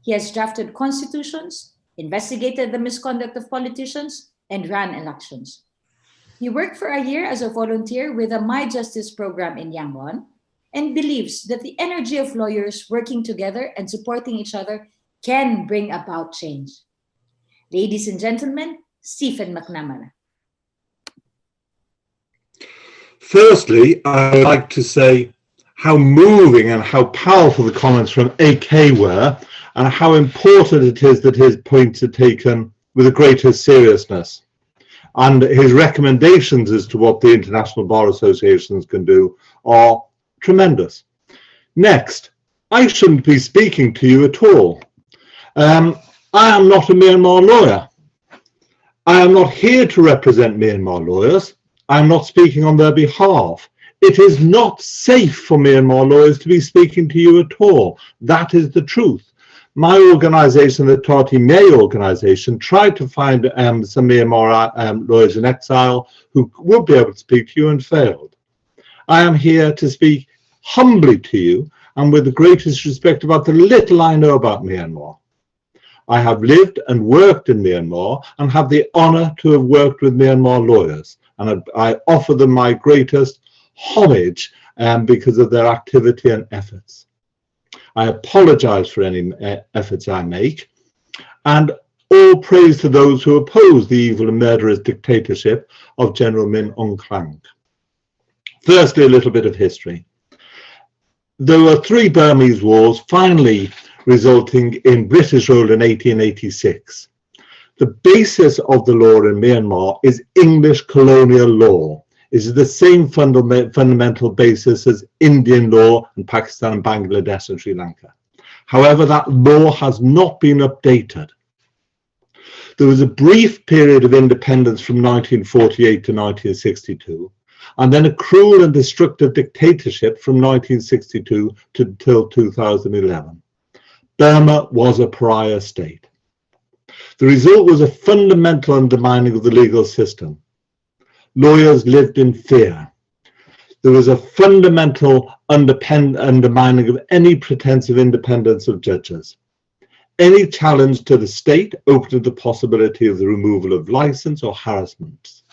He has drafted constitutions, investigated the misconduct of politicians, and ran elections. He worked for a year as a volunteer with the My Justice program in Yangon and believes that the energy of lawyers working together and supporting each other can bring about change. Ladies and gentlemen, Stephen McNamara. Firstly, I would like to say how moving and how powerful the comments from AK were, and how important it is that his points are taken with the greatest seriousness. And his recommendations as to what the international bar associations can do are tremendous. Next, I shouldn't be speaking to you at all. I am not a Myanmar lawyer. I am not here to represent Myanmar lawyers. I am not speaking on their behalf. It is not safe for Myanmar lawyers to be speaking to you at all. That is the truth. My organization, the Tharthi Myay organization, tried to find some Myanmar lawyers in exile who would be able to speak to you and failed. I am here to speak humbly to you and with the greatest respect about the little I know about Myanmar. I have lived and worked in Myanmar and have the honor to have worked with Myanmar lawyers, and I offer them my greatest homage because of their activity and efforts. I apologize for any efforts I make, and all praise to those who oppose the evil and murderous dictatorship of General Min Aung Hlaing. Firstly, a little bit of history. There were 3 Burmese wars, finally resulting in British rule in 1886. The basis of the law in Myanmar is English colonial law. It is the same fundamental basis as Indian law in Pakistan and Bangladesh and Sri Lanka. However, that law has not been updated. There was a brief period of independence from 1948 to 1962, and then a cruel and destructive dictatorship from 1962 till 2011. Burma was a pariah state. The result was a fundamental undermining of the legal system. Lawyers lived in fear. There was a fundamental undermining of any pretense of independence of judges. Any challenge to the state opened the possibility of the removal of license or harassment.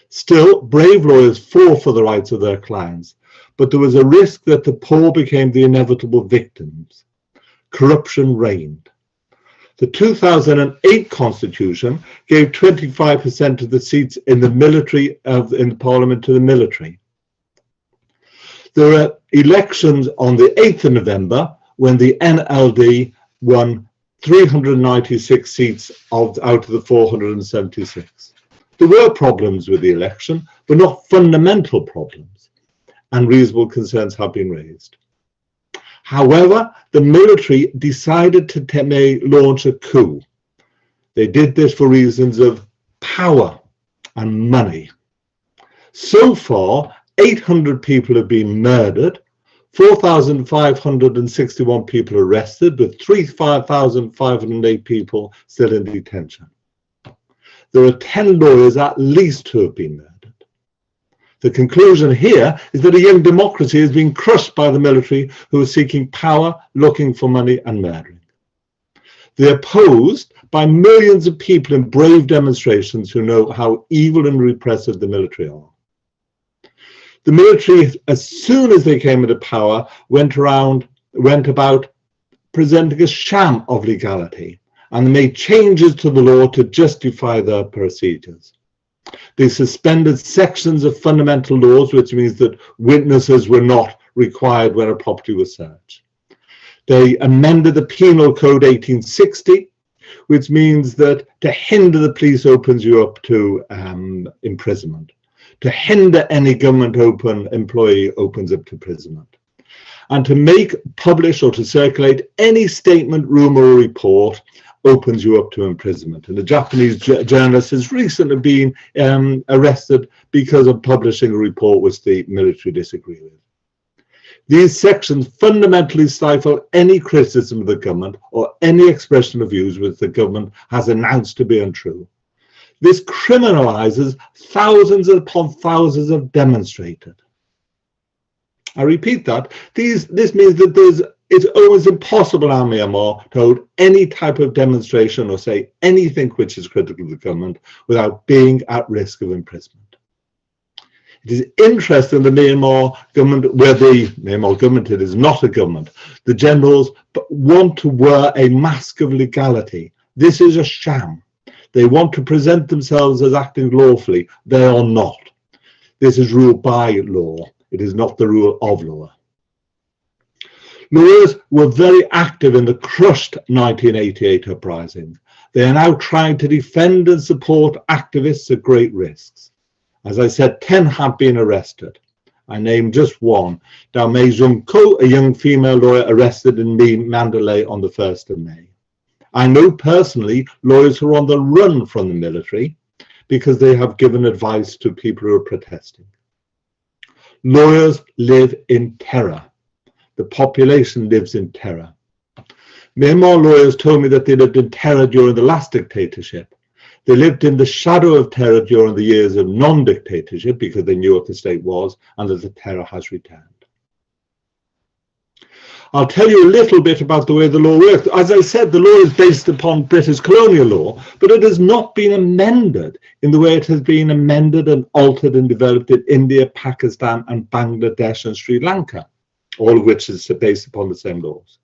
Still, brave lawyers fought for the rights of their clients, but there was a risk that the poor became the inevitable victims. Corruption reigned. The 2008 constitution gave 25% of the seats in the military in the parliament to the military. There were elections on the 8th of November when the NLD won 396 seats out of the 476. There were problems with the election, but not fundamental problems, and reasonable concerns have been raised. However, the military decided to launch a coup. They did this for reasons of power and money. So far, 800 people have been murdered, 4,561 people arrested, with 3,508 people still in detention. There are 10 lawyers at least who have been murdered. The conclusion here is that a young democracy has been crushed by the military, who are seeking power, looking for money and murdering. They are opposed by millions of people in brave demonstrations who know how evil and repressive the military are. The military, as soon as they came into power, went about presenting a sham of legality, and they made changes to the law to justify their procedures. They suspended sections of fundamental laws, which means that witnesses were not required when a property was searched. They amended the Penal Code 1860, which means that to hinder the police opens you up to imprisonment. To hinder any government employee opens up to imprisonment. And to make, publish, or to circulate any statement, rumor, or report opens you up to imprisonment. And a Japanese journalist has recently been arrested because of publishing a report which the military disagree with. These sections fundamentally stifle any criticism of the government or any expression of views which the government has announced to be untrue. This criminalizes thousands upon thousands of demonstrators. I repeat that. This means that it's almost impossible in Myanmar to hold any type of demonstration or say anything which is critical of the government without being at risk of imprisonment. It is interesting the Myanmar government, where the Myanmar government, it is not a government, the generals want to wear a mask of legality. This is a sham. They want to present themselves as acting lawfully. They are not. This is ruled by law. It is not the rule of law. Lawyers were very active in the crushed 1988 uprising. They are now trying to defend and support activists at great risks. As I said, 10 have been arrested. I named just one, Dao Mei Zhong Ko, a young female lawyer arrested in Mandalay on the 1st of May. I know personally lawyers who are on the run from the military because they have given advice to people who are protesting. Lawyers live in terror. The population lives in terror. Myanmar lawyers told me that they lived in terror during the last dictatorship. They lived in the shadow of terror during the years of non-dictatorship because they knew what the state was and that the terror has returned. I'll tell you a little bit about the way the law works. As I said, the law is based upon British colonial law, but it has not been amended in the way it has been amended and altered and developed in India, Pakistan, and Bangladesh and Sri Lanka, all of which is based upon the same laws.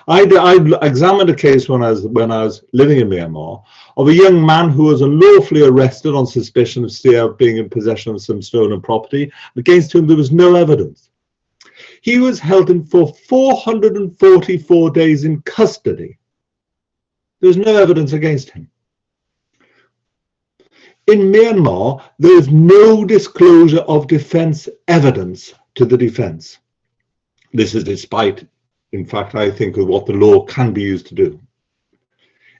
I examined a case when I was living in Myanmar of a young man who was unlawfully arrested on suspicion of being in possession of some stolen property, against whom there was no evidence. He was held in for 444 days in custody. There was no evidence against him. In Myanmar, there is no disclosure of defense evidence to the defense. This is despite, in fact, I think, of what the law can be used to do.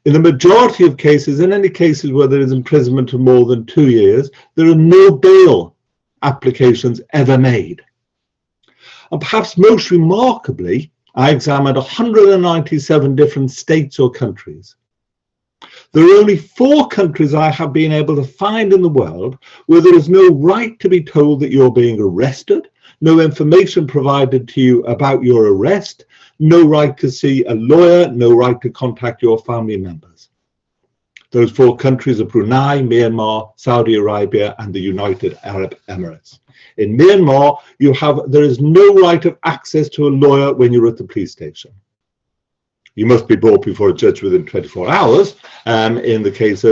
In the majority of cases, in any cases where there is imprisonment of more than 2 years, there are no bail applications ever made. And perhaps most remarkably, I examined 197 different states or countries. There are only 4 countries I have been able to find in the world where there is no right to be told that you're being arrested, no information provided to you about your arrest, no right to see a lawyer, no right to contact your family members. Those 4 countries are Brunei, Myanmar, Saudi Arabia, and the United Arab Emirates. In Myanmar, there is no right of access to a lawyer when you're at the police station. You must be brought before a judge within 24 hours in the case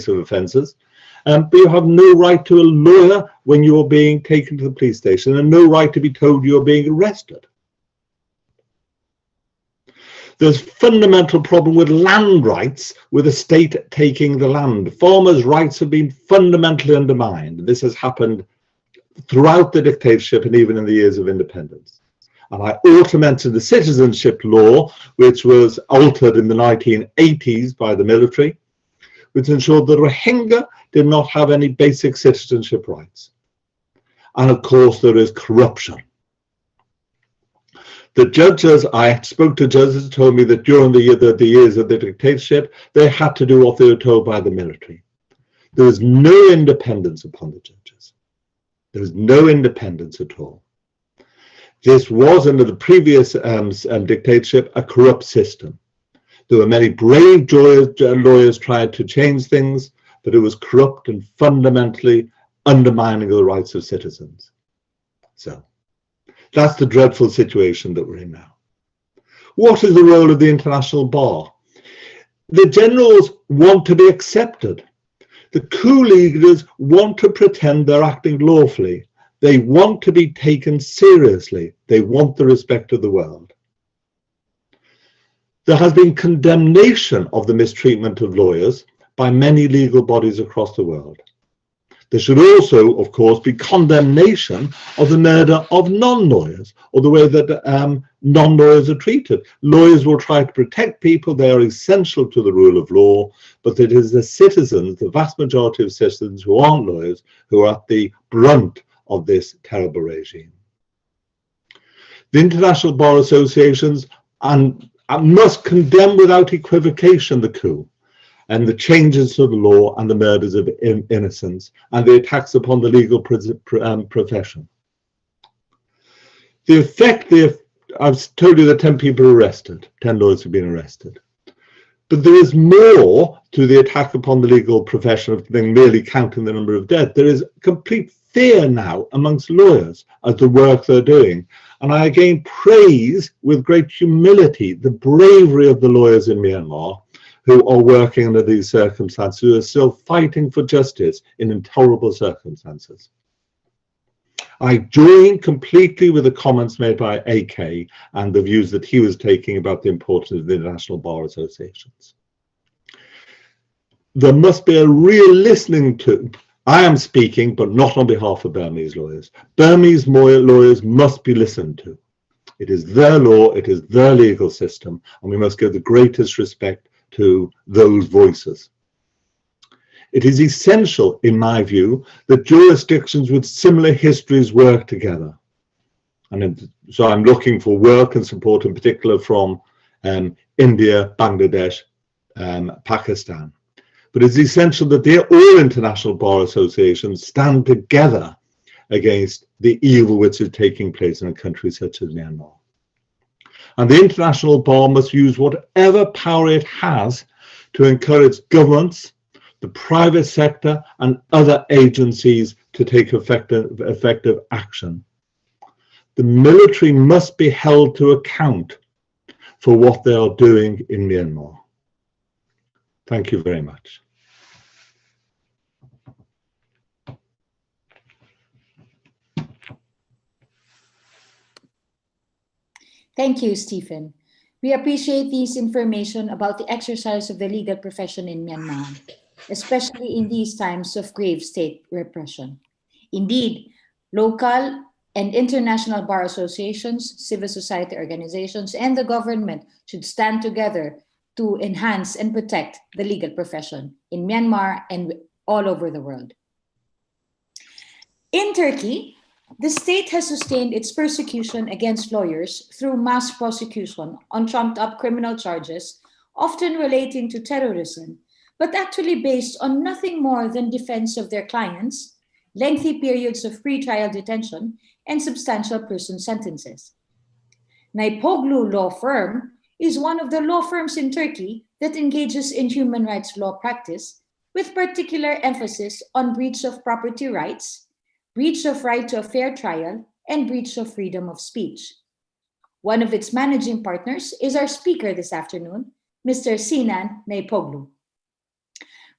of offences. But you have no right to a lawyer when you are being taken to the police station, and no right to be told you are being arrested. There's a fundamental problem with land rights, with the state taking the land. Farmers' rights have been fundamentally undermined. This has happened throughout the dictatorship and even in the years of independence. And I also mentioned the citizenship law, which was altered in the 1980s by the military, which ensured that Rohingya did not have any basic citizenship rights. And of course, there is corruption. The judges, I spoke to judges who told me that during the years of the dictatorship, they had to do what they were told by the military. There was no independence upon the judges. There was no independence at all. This was, under the previous dictatorship, a corrupt system. There were many brave lawyers trying to change things, but it was corrupt and fundamentally undermining of the rights of citizens. So that's the dreadful situation that we're in now. What is the role of the international bar? The generals want to be accepted. The coup leaders want to pretend they're acting lawfully. They want to be taken seriously. They want the respect of the world. There has been condemnation of the mistreatment of lawyers by many legal bodies across the world. There should also, of course, be condemnation of the murder of non-lawyers, or the way that non-lawyers are treated. Lawyers will try to protect people. They are essential to the rule of law, but it is the citizens, the vast majority of citizens who aren't lawyers, who are at the brunt of this terrible regime. The international bar associations must condemn without equivocation the coup and the changes to the law and the murders of innocents and the attacks upon the legal profession. The effect, I've told you that 10 people are arrested, 10 lawyers have been arrested. But there is more to the attack upon the legal profession than merely counting the number of dead. There is complete fear now amongst lawyers at the work they're doing. And I again praise with great humility the bravery of the lawyers in Myanmar who are working under these circumstances, who are still fighting for justice in intolerable circumstances. I join completely with the comments made by AK and the views that he was taking about the importance of the international bar associations. There must be a real listening to. I am speaking, but not on behalf of Burmese lawyers. Burmese lawyers must be listened to. It is their law, it is their legal system, and we must give the greatest respect to those voices. It is essential, in my view, that jurisdictions with similar histories work together. And so I'm looking for work and support in particular from India, Bangladesh, Pakistan. But it's essential that all international bar associations stand together against the evil which is taking place in a country such as Myanmar. And the international bar must use whatever power it has to encourage governments, the private sector, and other agencies to take effective action. The military must be held to account for what they are doing in Myanmar. Thank you very much. Thank you, Stephen. We appreciate this information about the exercise of the legal profession in Myanmar, especially in these times of grave state repression. Indeed, local and international bar associations, civil society organizations, and the government should stand together to enhance and protect the legal profession in Myanmar and all over the world. In Turkey, the state has sustained its persecution against lawyers through mass prosecution on trumped-up criminal charges, often relating to terrorism, but actually based on nothing more than defense of their clients, lengthy periods of pre-trial detention, and substantial prison sentences. Naipoglu law firm is one of the law firms in Turkey that engages in human rights law practice, with particular emphasis on breach of property rights, breach of right to a fair trial, and breach of freedom of speech. One of its managing partners is our speaker this afternoon, Mr. Sinan Naipoglu.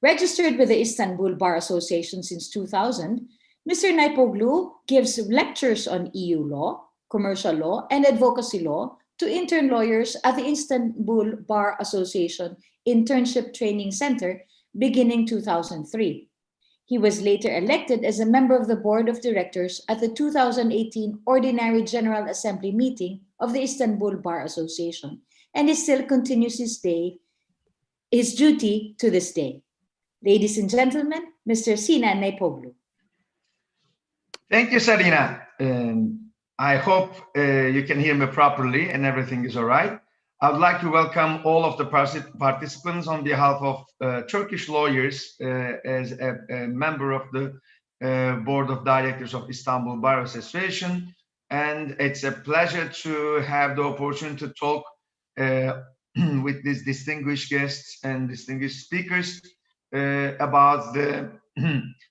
Registered with the Istanbul Bar Association since 2000, Mr. Naipoglu gives lectures on EU law, commercial law, and advocacy law to intern lawyers at the Istanbul Bar Association Internship Training Center beginning 2003. He was later elected as a member of the board of directors at the 2018 Ordinary General Assembly meeting of the Istanbul Bar Association, and he still continues his duty to this day. Ladies and gentlemen, Mr. Sinan Naipoglu. Thank you, Czarina. I hope you can hear me properly and everything is all right. I would like to welcome all of the participants on behalf of Turkish lawyers as a member of the Board of Directors of Istanbul Bar Association. And it's a pleasure to have the opportunity to talk with these distinguished guests and distinguished speakers about the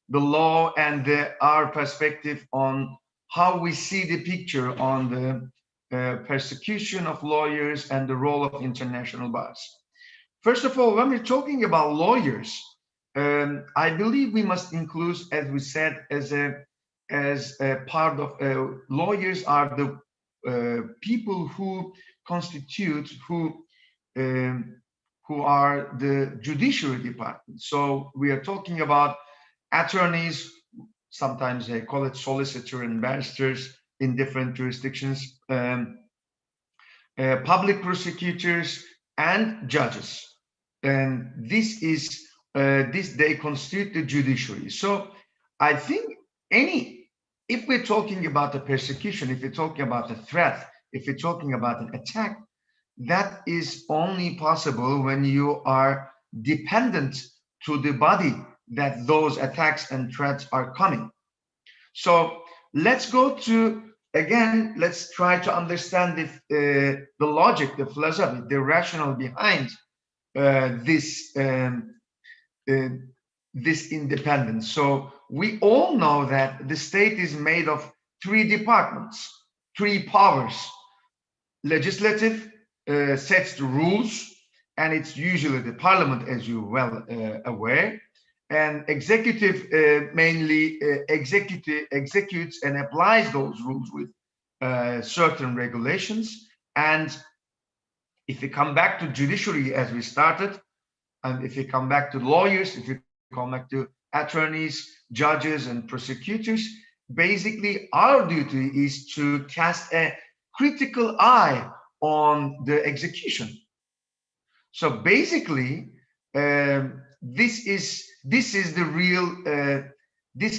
law and our perspective on how we see the picture on the persecution of lawyers and the role of international bars. First of all, when we're talking about lawyers, I believe we must include, as we said, as a part of lawyers are the people who constitute, who are the judiciary department. So we are talking about attorneys, sometimes they call it solicitor and barristers in different jurisdictions, public prosecutors and judges. And this is, they constitute the judiciary. So I think if we're talking about the persecution, if we're talking about a threat, if we're talking about an attack, that is only possible when you are dependent to the body that those attacks and threats are coming. So let's go to, again, let's try to understand the logic, the philosophy, the rationale behind this independence. So we all know that the state is made of three departments, three powers. Legislative sets the rules, and it's usually the parliament, as you're well aware. and executive mainly executes and applies those rules with certain regulations. And if we come back to judiciary as we started, and if we come back to lawyers, if we come back to attorneys, judges, and prosecutors, basically our duty is to cast a critical eye on the execution. So basically, this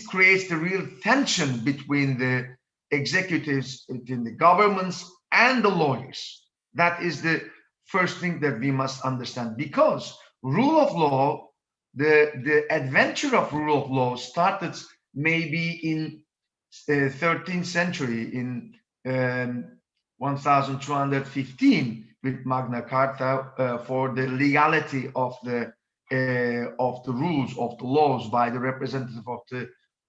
creates the real tension between the executives, between the governments and the lawyers. That is the first thing that we must understand, because rule of law, the adventure of rule of law started maybe in 13th century, in 1215 with Magna Carta for the legality of the rules, of the laws by the representative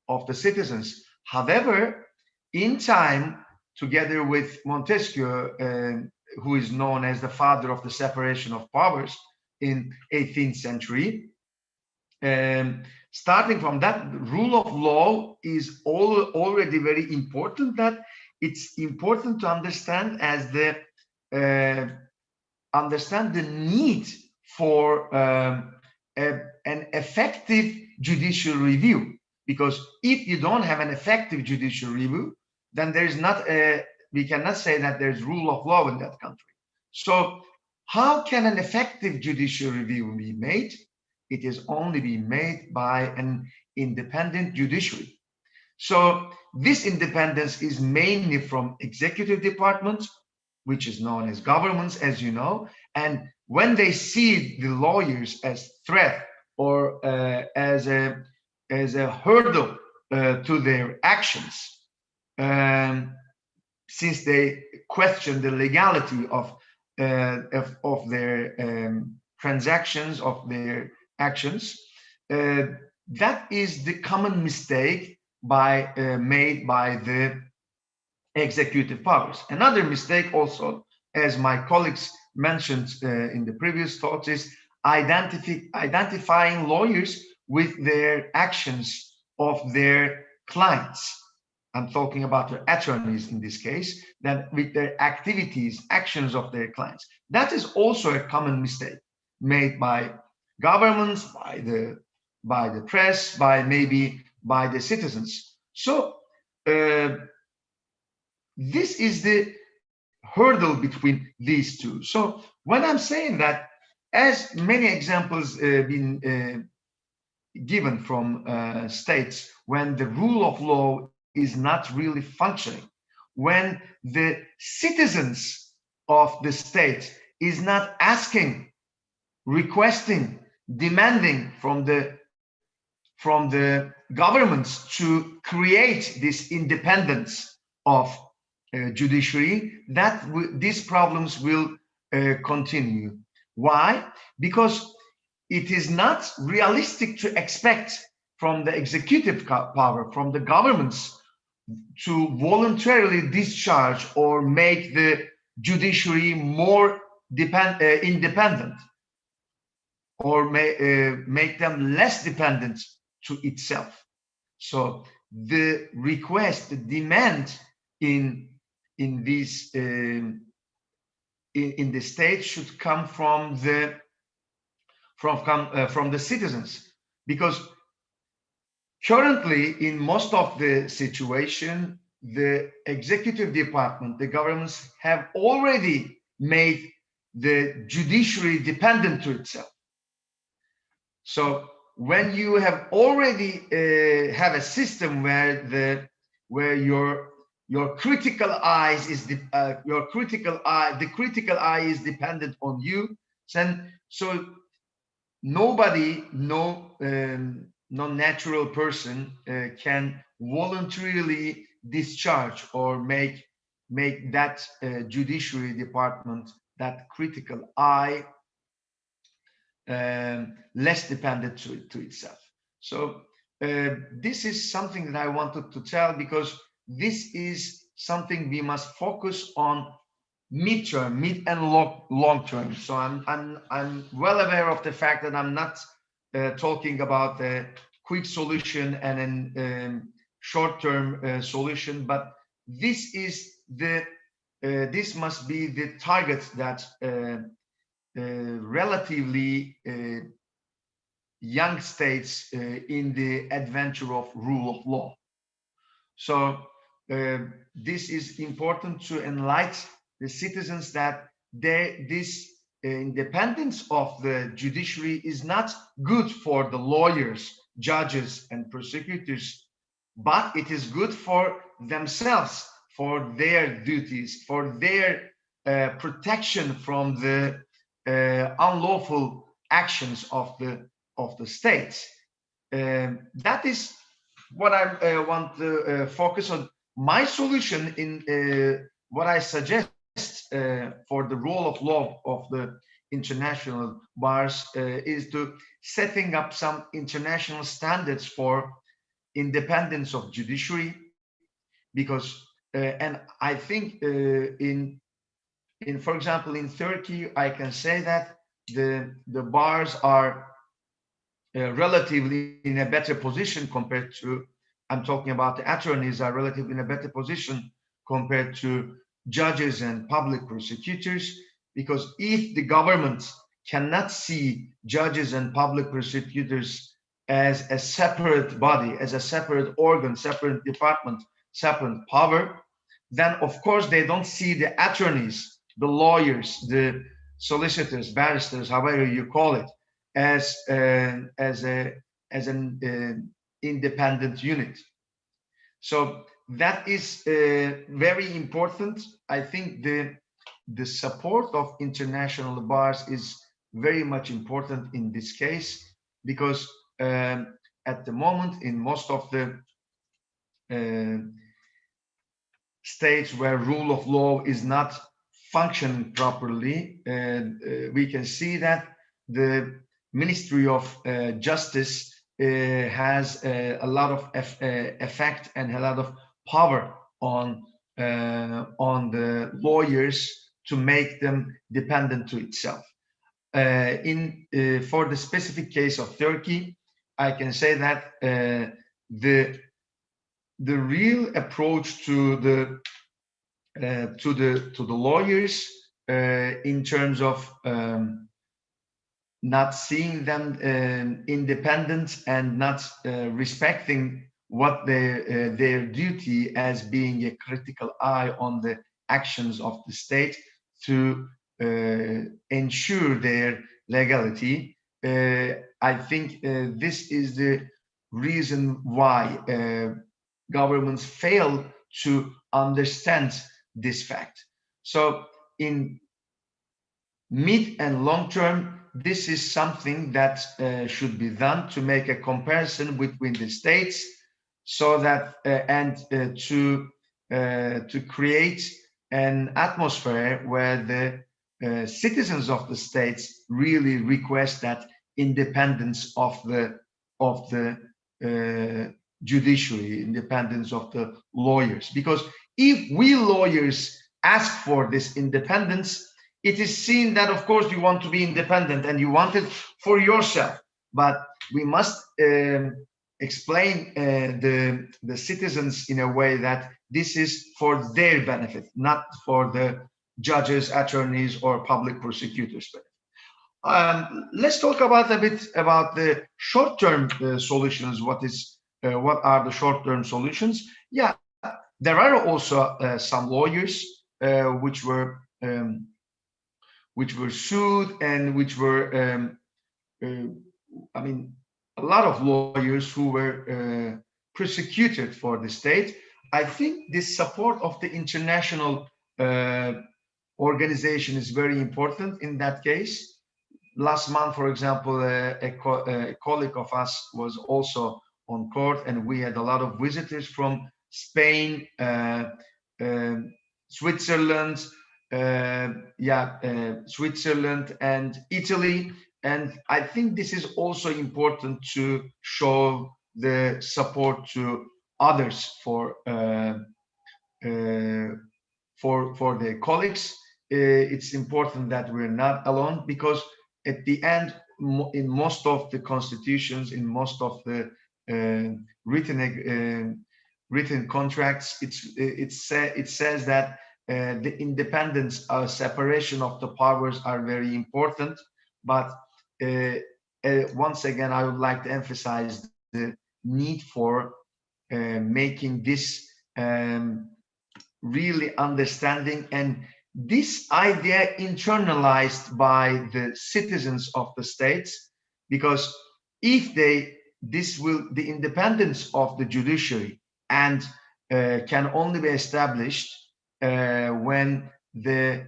of the citizens. However, in time, together with Montesquieu, who is known as the father of the separation of powers in 18th century, starting from that, rule of law is already very important. That it's important to understand as the need for an effective judicial review. Because if you don't have an effective judicial review, then there is not we cannot say that there's rule of law in that country. So how can an effective judicial review be made? It is only being made by an independent judiciary. So this independence is mainly from executive departments, which is known as governments, as you know. And when they see the lawyers as threat or as a hurdle to their actions, since they question the legality of their transactions, of their actions, that is the common mistake made by the executive powers. Another mistake also, as my colleagues mentioned in the previous thoughts, is identifying lawyers with their actions of their clients. I'm talking about the attorneys in this case, that with their activities, actions of their clients. That is also a common mistake made by governments, by the press, maybe by the citizens. So this is the hurdle between these two. So when I'm saying that, as many examples been given from states when the rule of law is not really functioning, when the citizens of the state is not asking, requesting, demanding from the governments to create this independence of judiciary, that these problems will continue. Why? Because it is not realistic to expect from the executive power, from the governments, to voluntarily discharge or make the judiciary more independent, or make them less dependent to itself. So the request, the demand in the state should come from the citizens, because currently in most of the situation, the executive department, the governments have already made the judiciary dependent to itself. So when you have already have a system where your critical eye is the critical eye is dependent on you, then so nobody, no natural person can voluntarily discharge or make that judiciary department, that critical eye, less dependent to itself. So this is something that I wanted to tell, because this is something we must focus on mid and long term. So I'm well aware of the fact that I'm not talking about a quick solution and a short-term solution, but this is the this must be the target that relatively young states in the adventure of rule of law. So this is important to enlighten the citizens that this independence of the judiciary is not good for the lawyers, judges, and prosecutors, but it is good for themselves, for their duties, for their protection from the unlawful actions of the states. That is what I want to focus on. My solution in what I suggest for the rule of law of the international bars is to setting up some international standards for independence of judiciary, because and I think in for example in Turkey, I can say that the bars are relatively in a better position compared to, I'm talking about the attorneys are relatively in a better position compared to judges and public prosecutors, because if the government cannot see judges and public prosecutors as a separate body, as a separate organ, separate department, separate power, then of course they don't see the attorneys, the lawyers, the solicitors, barristers, however you call it, as an independent unit. So that is very important. I think the support of international bars is very much important in this case, because at the moment in most of the states where rule of law is not functioning properly, we can see that the Ministry of Justice has a lot of effect and a lot of power on the lawyers to make them dependent to itself. For the specific case of Turkey, I can say that the real approach to the lawyers in terms of not seeing them independent and not respecting what their duty as being a critical eye on the actions of the state to ensure their legality. I think this is the reason why governments fail to understand this fact. So in mid and long term, this is something that should be done to make a comparison between the states, so that and to create an atmosphere where the citizens of the states really request that independence of the judiciary, independence of the lawyers. Because if we lawyers ask for this independence, it is seen that, of course, you want to be independent and you want it for yourself. But we must explain the citizens in a way that this is for their benefit, not for the judges, attorneys, or public prosecutors' benefit. Let's talk about a bit about the short-term solutions. What are the short-term solutions? Yeah, there are also some lawyers which were sued and which were, I mean, a lot of lawyers who were prosecuted for the state. I think this support of the international organization is very important in that case. Last month, for example, a colleague of us was also on court, and we had a lot of visitors from Spain, Switzerland, Switzerland and Italy. And I think this is also important to show the support to others for their colleagues. It's important that we're not alone, because at the end, in most of the constitutions, in most of the written contracts, it says that the independence, separation of the powers are very important. But once again, I would like to emphasize the need for making this really understanding and this idea internalized by the citizens of the states, because if the independence of the judiciary and can only be established when the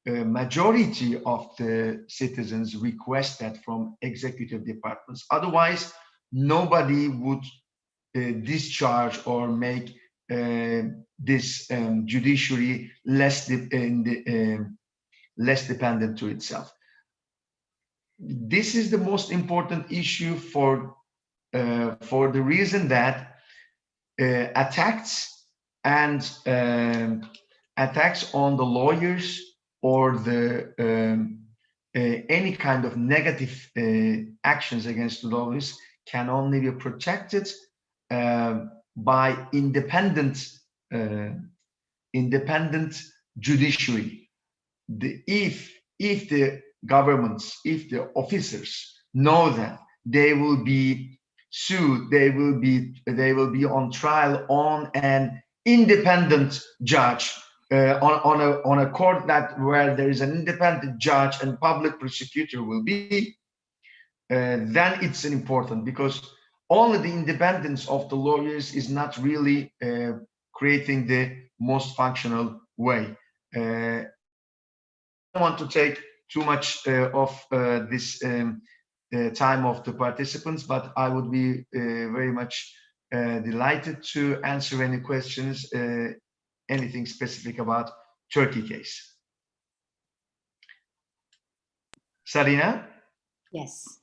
majority of the citizens request that from executive departments. Otherwise, nobody would discharge or make this judiciary less dependent to itself. This is the most important issue for the reason that attacks on the lawyers or the any kind of negative actions against the lawyers can only be protected by independent judiciary. If the governments, if the officers know that they will be sued, they will be on trial on an independent judge, on a court where there is an independent judge and public prosecutor will be, then it's important, because only the independence of the lawyers is not really creating the most functional way. I don't want to take too much of this time of the participants, but I would be very much delighted to answer any questions, anything specific about Turkey case. Czarina? Yes.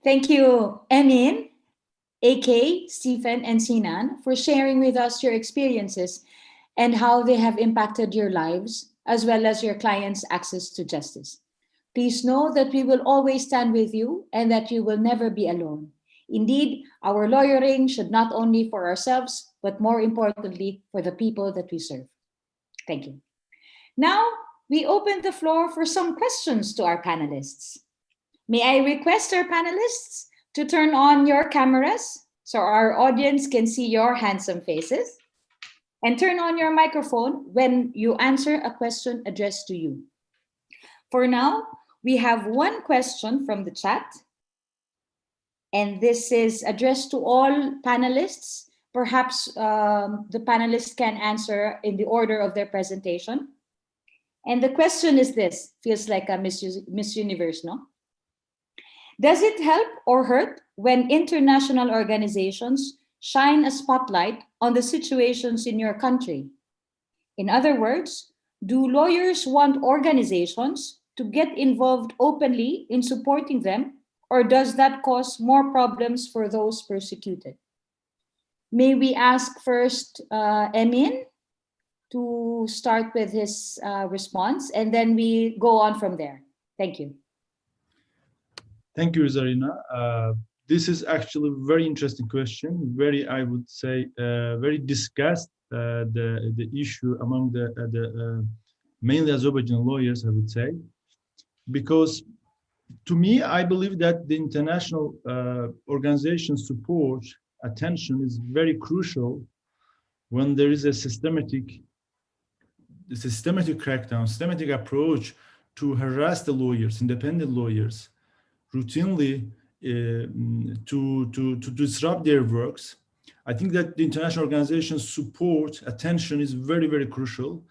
Thank you, Emin, AK, Stephen, and Sinan, for sharing with us your experiences and how they have impacted your lives, as well as your clients' access to justice. Please know that we will always stand with you and that you will never be alone. Indeed, our lawyering should not only for ourselves, but more importantly, for the people that we serve. Thank you. Now, we open the floor for some questions to our panelists. May I request our panelists to turn on your cameras so our audience can see your handsome faces, and turn on your microphone when you answer a question addressed to you. For now, we have one question from the chat, and this is addressed to all panelists. Perhaps the panelists can answer in the order of their presentation. And the question is this, feels like a Miss Universe, no? Does it help or hurt when international organizations shine a spotlight on the situations in your country? In other words, do lawyers want organizations to get involved openly in supporting them, or does that cause more problems for those persecuted? May we ask first Emin to start with his response, and then we go on from there. Thank you. Thank you, Czarina. This is actually a very interesting question. Very, I would say, very discussed the issue among the mainly Azerbaijan lawyers, I would say, because to me, I believe that the international organization support attention is very crucial when there is a systematic crackdown, systematic approach to harass the lawyers, independent lawyers, routinely to disrupt their works. I think that the international organization's support attention is very, very crucial.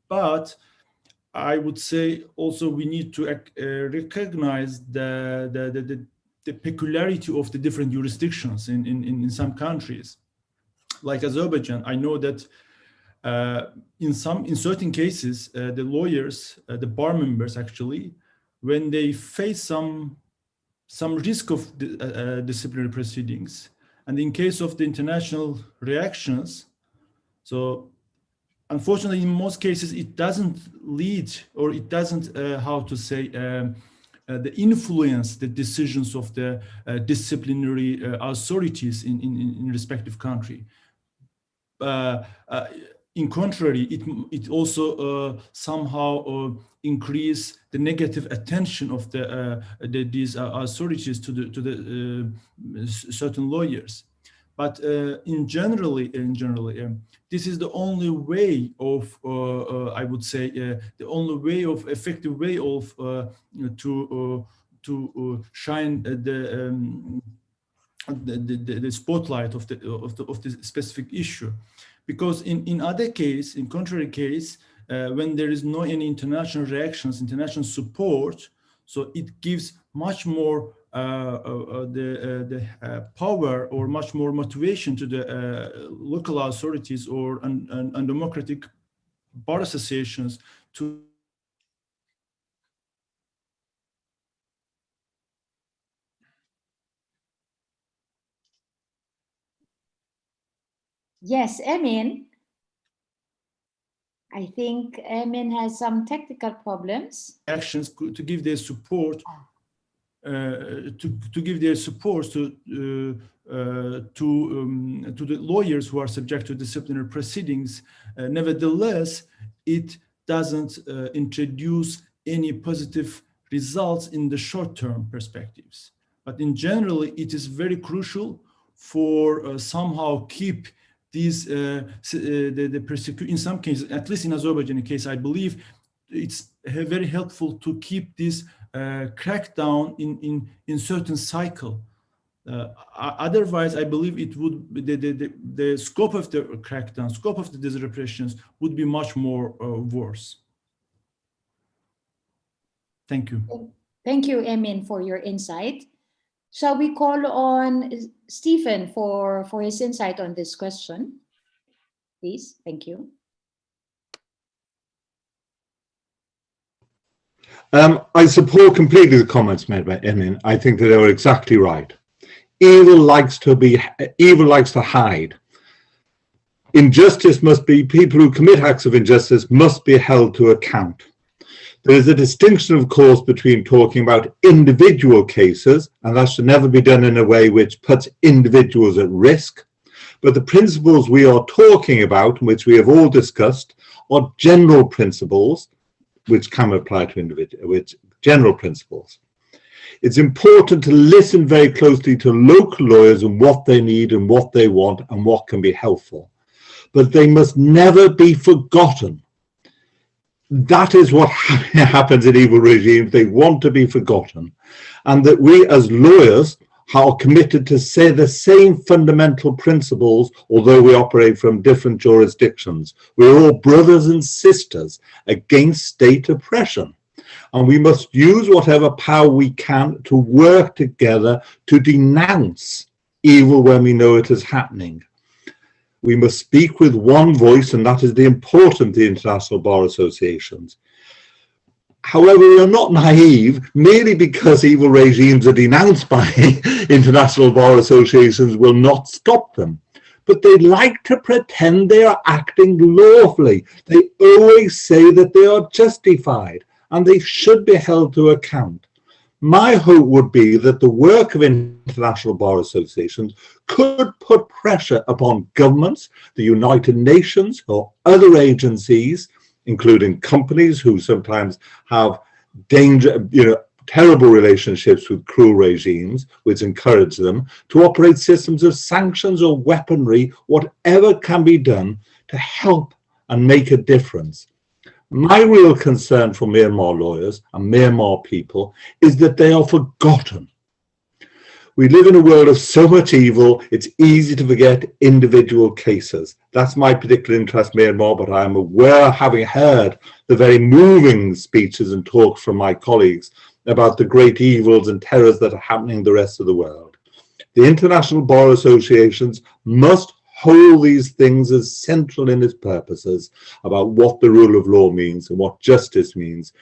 But I would say also we need to recognize the peculiarity of the different jurisdictions in some countries. Like Azerbaijan, I know that in certain cases, the lawyers, the bar members actually, when they face some risk of disciplinary proceedings, and in case of the international reactions, so unfortunately in most cases it doesn't lead, or it doesn't how to say influence the decisions of the disciplinary authorities in respective country. In contrary, it also somehow increase the negative attention of these authorities to the certain lawyers. But in generally, this is the only way of, I would say, the only way of effective way of to shine the spotlight of the specific issue. Because in other case, in contrary case, when there is no any international reactions, international support, so it gives much more power or much more motivation to the local authorities or undemocratic bar associations to Yes, Emin. I think Emin has some technical problems. actions to give their support to give their support to the lawyers who are subject to disciplinary proceedings. Nevertheless, it doesn't introduce any positive results in the short-term perspectives. But in general, it is very crucial for somehow keep these the persecution. In some cases, at least in Azerbaijan case, I believe it's very helpful to keep this crackdown in certain cycle. Otherwise, I believe it would the scope of the crackdown, scope of these repressions would be much more worse. Thank you. Thank you, Emin, for your insight. Shall we call on Stephen for his insight on this question? Please, thank you. I support completely the comments made by Emin. I think that they were exactly right. Evil likes to hide. Injustice must be, people who commit acts of injustice must be held to account. There is a distinction, of course, between talking about individual cases, and that should never be done in a way which puts individuals at risk. But the principles we are talking about, which we have all discussed, are general principles which can apply to individuals, general principles. It's important to listen very closely to local lawyers and what they need and what they want and what can be helpful. But they must never be forgotten. That is what happens in evil regimes. They want to be forgotten. And that we as lawyers are committed to say the same fundamental principles, although we operate from different jurisdictions. We're all brothers and sisters against state oppression. And we must use whatever power we can to work together to denounce evil when we know it is happening. We must speak with one voice, and that is the importance of the international bar associations. However, we are not naive. Merely because evil regimes are denounced by international bar associations will not stop them. But they like to pretend they are acting lawfully. They always say that they are justified, and they should be held to account. My hope would be that the work of international bar associations could put pressure upon governments, the United Nations, or other agencies, including companies who sometimes have terrible relationships with cruel regimes, which encourage them to operate systems of sanctions or weaponry, whatever can be done to help and make a difference. My real concern for Myanmar lawyers and Myanmar people is that they are forgotten. We live in a world of so much evil, it's easy to forget individual cases. That's my particular interest in Myanmar, but I am aware, having heard the very moving speeches and talks from my colleagues about the great evils and terrors that are happening in the rest of the world. The international bar associations must hold these things as central in its purposes about what the rule of law means and what justice means,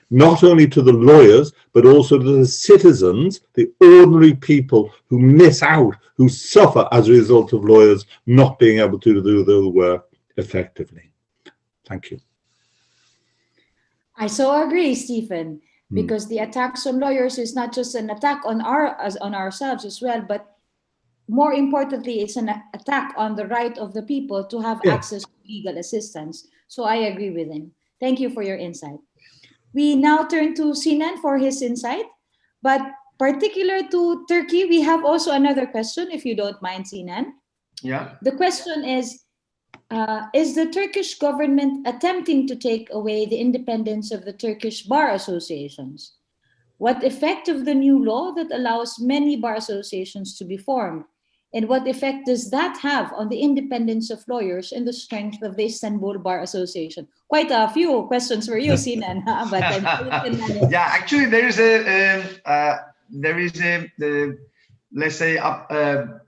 not only to the lawyers, but also to the citizens, the ordinary people who miss out, who suffer as a result of lawyers not being able to do their work effectively. Thank you. I so agree, Stephen. because the attacks on lawyers is not just an attack on ourselves as well, but more importantly, it's an attack on the right of the people to have access to legal assistance. So I agree with him. Thank you for your insight. We now turn to Sinan for his insight, but particular to Turkey, we have also another question, if you don't mind, Sinan. Yeah. The question is the Turkish government attempting to take away the independence of the Turkish bar associations? What effect of the new law that allows many bar associations to be formed? And what effect does that have on the independence of lawyers and the strength of the Istanbul Bar Association? Quite a few questions for you, Sinan. But yeah, actually, there is a let's say a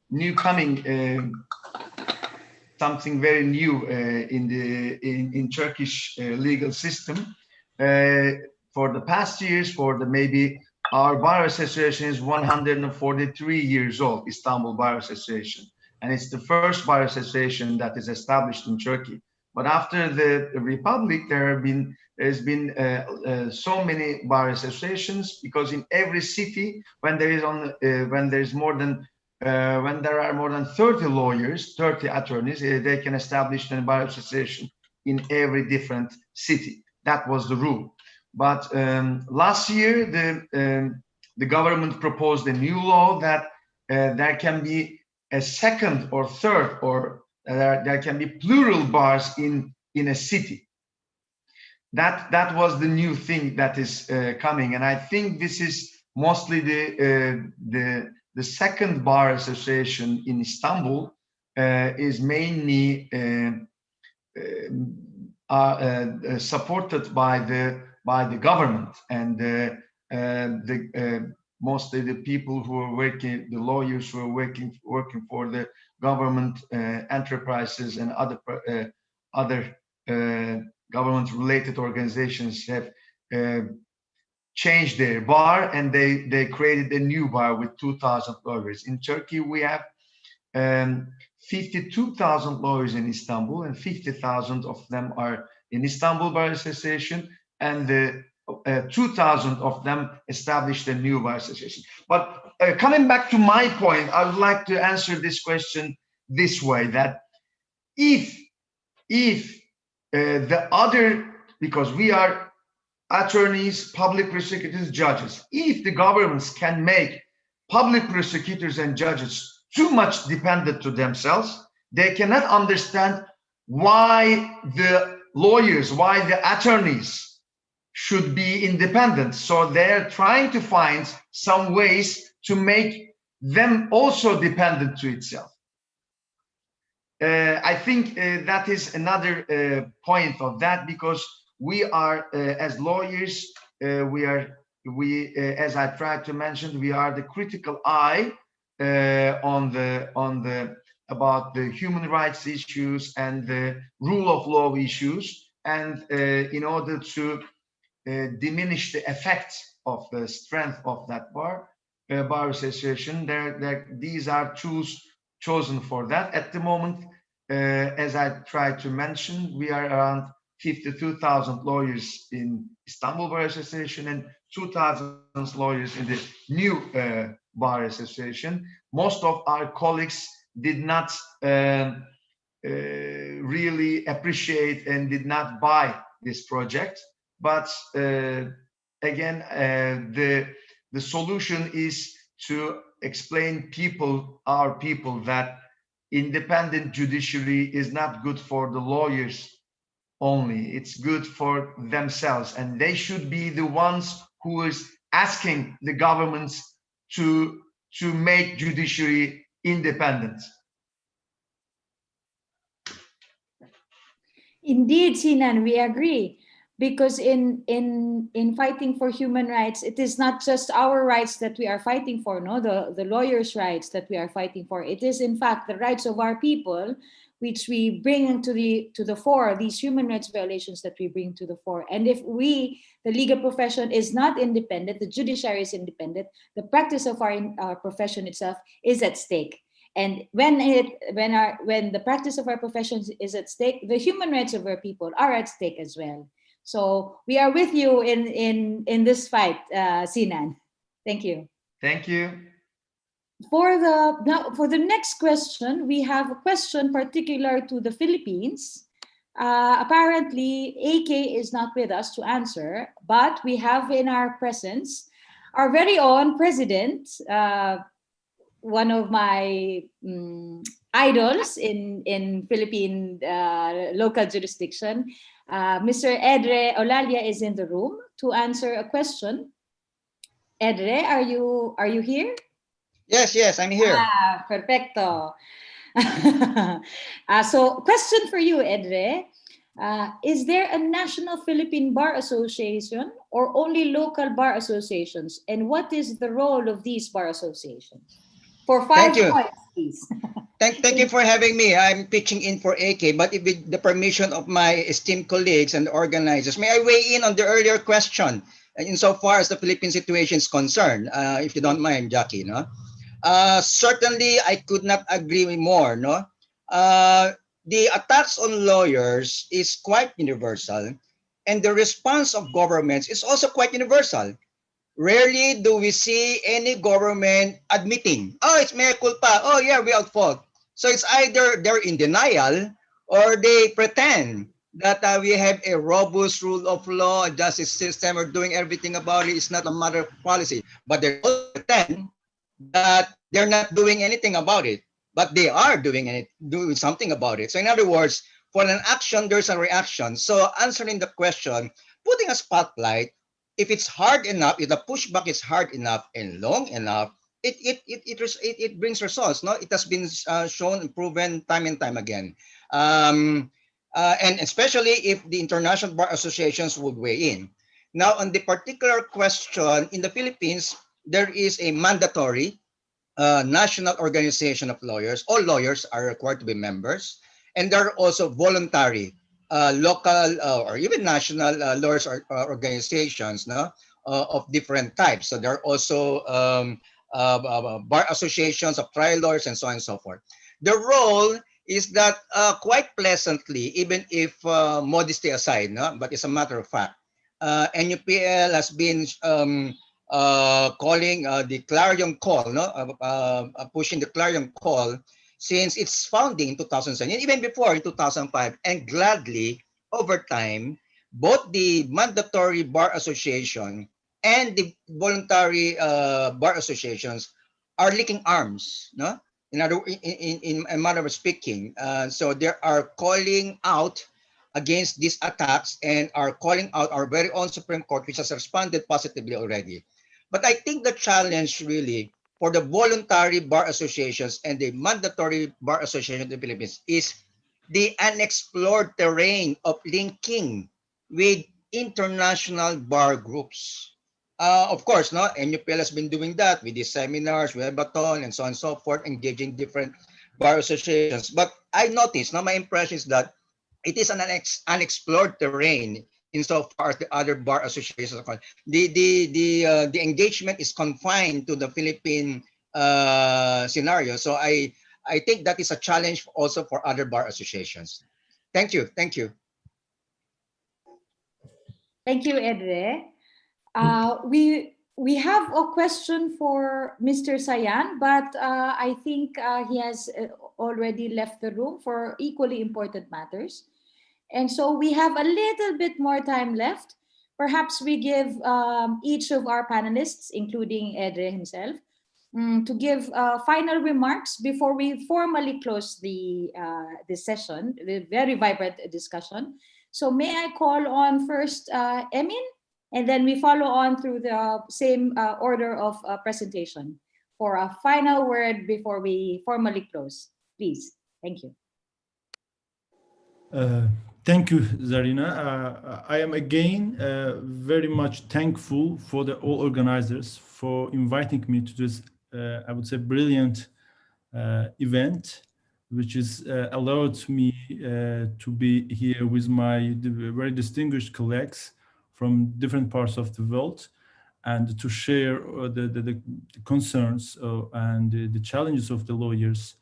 new coming something very new in Turkish legal system. For the past years, maybe our bar association is 143 years old, Istanbul Bar Association, and it's the first bar association that is established in Turkey. But after the Republic, there's been so many bar associations, because in every city, when there are more than 30 lawyers, 30 attorneys, they can establish a bar association in every different city. That was the rule. But last year, the government proposed a new law that there can be a second or third, or there can be plural bars in a city. That was the new thing that is coming, and I think this is mostly the second bar association in Istanbul is mainly supported by the government, and mostly the people who are working, the lawyers who are working for the government enterprises and other government-related organizations have changed their bar, and they created a new bar with 2,000 lawyers. In Turkey, we have 52,000 lawyers in Istanbul, and 50,000 of them are in Istanbul Bar Association, and 2,000 of them established a new bar association. But coming back to my point, I would like to answer this question this way: that if the other, because we are attorneys, public prosecutors, judges, if the governments can make public prosecutors and judges too much dependent to themselves, they cannot understand why the lawyers, why the attorneys should be independent. So they're trying to find some ways to make them also dependent to itself. I think that is another point of that, because we are, as lawyers, as I tried to mention, we are the critical eye about the human rights issues and the rule of law issues, and in order to diminish the effect of the strength of that bar association, these are tools chosen for that. At the moment, as I tried to mention, we are around 52,000 lawyers in Istanbul Bar Association and 2,000 lawyers in the new Bar Association. Most of our colleagues did not really appreciate and did not buy this project. But again, the solution is to explain our people, that independent judiciary is not good for the lawyers only. It's good for themselves, and they should be the ones who is asking the governments to make judiciary independent. Indeed, Sinan, we agree. Because in fighting for human rights, it is not just our rights that we are fighting for, no, the lawyers' rights that we are fighting for. It is in fact the rights of our people, which we bring to the fore, these human rights violations that we bring to the fore. And if the legal profession is not independent, the judiciary is independent, the practice of our profession itself is at stake. And when the practice of our profession is at stake, the human rights of our people are at stake as well. So we are with you in this fight, Sinan. Thank you. Thank you. For the next question, we have a question particular to the Philippines. Apparently, AK is not with us to answer, but we have in our presence our very own president, one of my idols in Philippine local jurisdiction. Mr. Edre Olalia is in the room to answer a question. Edre, are you here? Yes, I'm here. Perfecto. So, question for you, Edre. Is there a national Philippine Bar Association or only local bar associations? And what is the role of these bar associations? For 5 points, please. Thank you for having me. I'm pitching in for AK, but with the permission of my esteemed colleagues and organizers, may I weigh in on the earlier question insofar as the Philippine situation is concerned, if you don't mind, Jackie, no? Certainly, I could not agree more. No, the attacks on lawyers is quite universal, and the response of governments is also quite universal. Rarely do we see any government admitting, "Oh, it's mea culpa. Oh, yeah, we're at fault." So it's either they're in denial or they pretend that we have a robust rule of law, a justice system, or doing everything about it. It's not a matter of policy, but they also pretend that they're not doing anything about it, but they are doing something about it. So in other words, for an action, there's a reaction. So answering the question, putting a spotlight, if it's hard enough, if the pushback is hard enough and long enough, it brings results. No, it has been shown and proven time and time again. And especially if the international bar associations would weigh in. Now, on the particular question, in the Philippines, there is a mandatory national organization of lawyers. All lawyers are required to be members, and there are also voluntary local or even national lawyers organizations, no, of different types. So there are also bar associations of trial lawyers and so on and so forth. The role is that quite pleasantly, even if modesty aside, no, but it's a matter of fact, NUPL has been calling the clarion call, no, pushing the clarion call since its founding in 2007, and even before in 2005, and gladly over time, both the mandatory bar association and the voluntary bar associations are linking arms, no? In a matter of speaking, so they are calling out against these attacks and are calling out our very own Supreme Court, which has responded positively already. But I think the challenge really for the voluntary bar associations and the mandatory bar association in the Philippines is the unexplored terrain of linking with international bar groups. Of course, no, NUPL has been doing that with these seminars, webathon, and so on and so forth, engaging different bar associations. But I noticed, my impression is that it is an unexplored terrain insofar as the other bar associations are concerned. The engagement is confined to the Philippine scenario. So I think that is a challenge also for other bar associations. Thank you. Thank you. Thank you, Edre. We have a question for Mr. Sayán, but I think he has already left the room for equally important matters. And so we have a little bit more time left. Perhaps we give each of our panelists, including Edre himself, to give final remarks before we formally close the session, the very vibrant discussion. So may I call on first Emin, and then we follow on through the same order of presentation for a final word before we formally close. Please. Thank you. Thank you, Czarina. I am again very much thankful for all organizers for inviting me to this, I would say, brilliant event, which is allowed me to be here with my very distinguished colleagues from different parts of the world and to share the concerns and the challenges of the lawyers,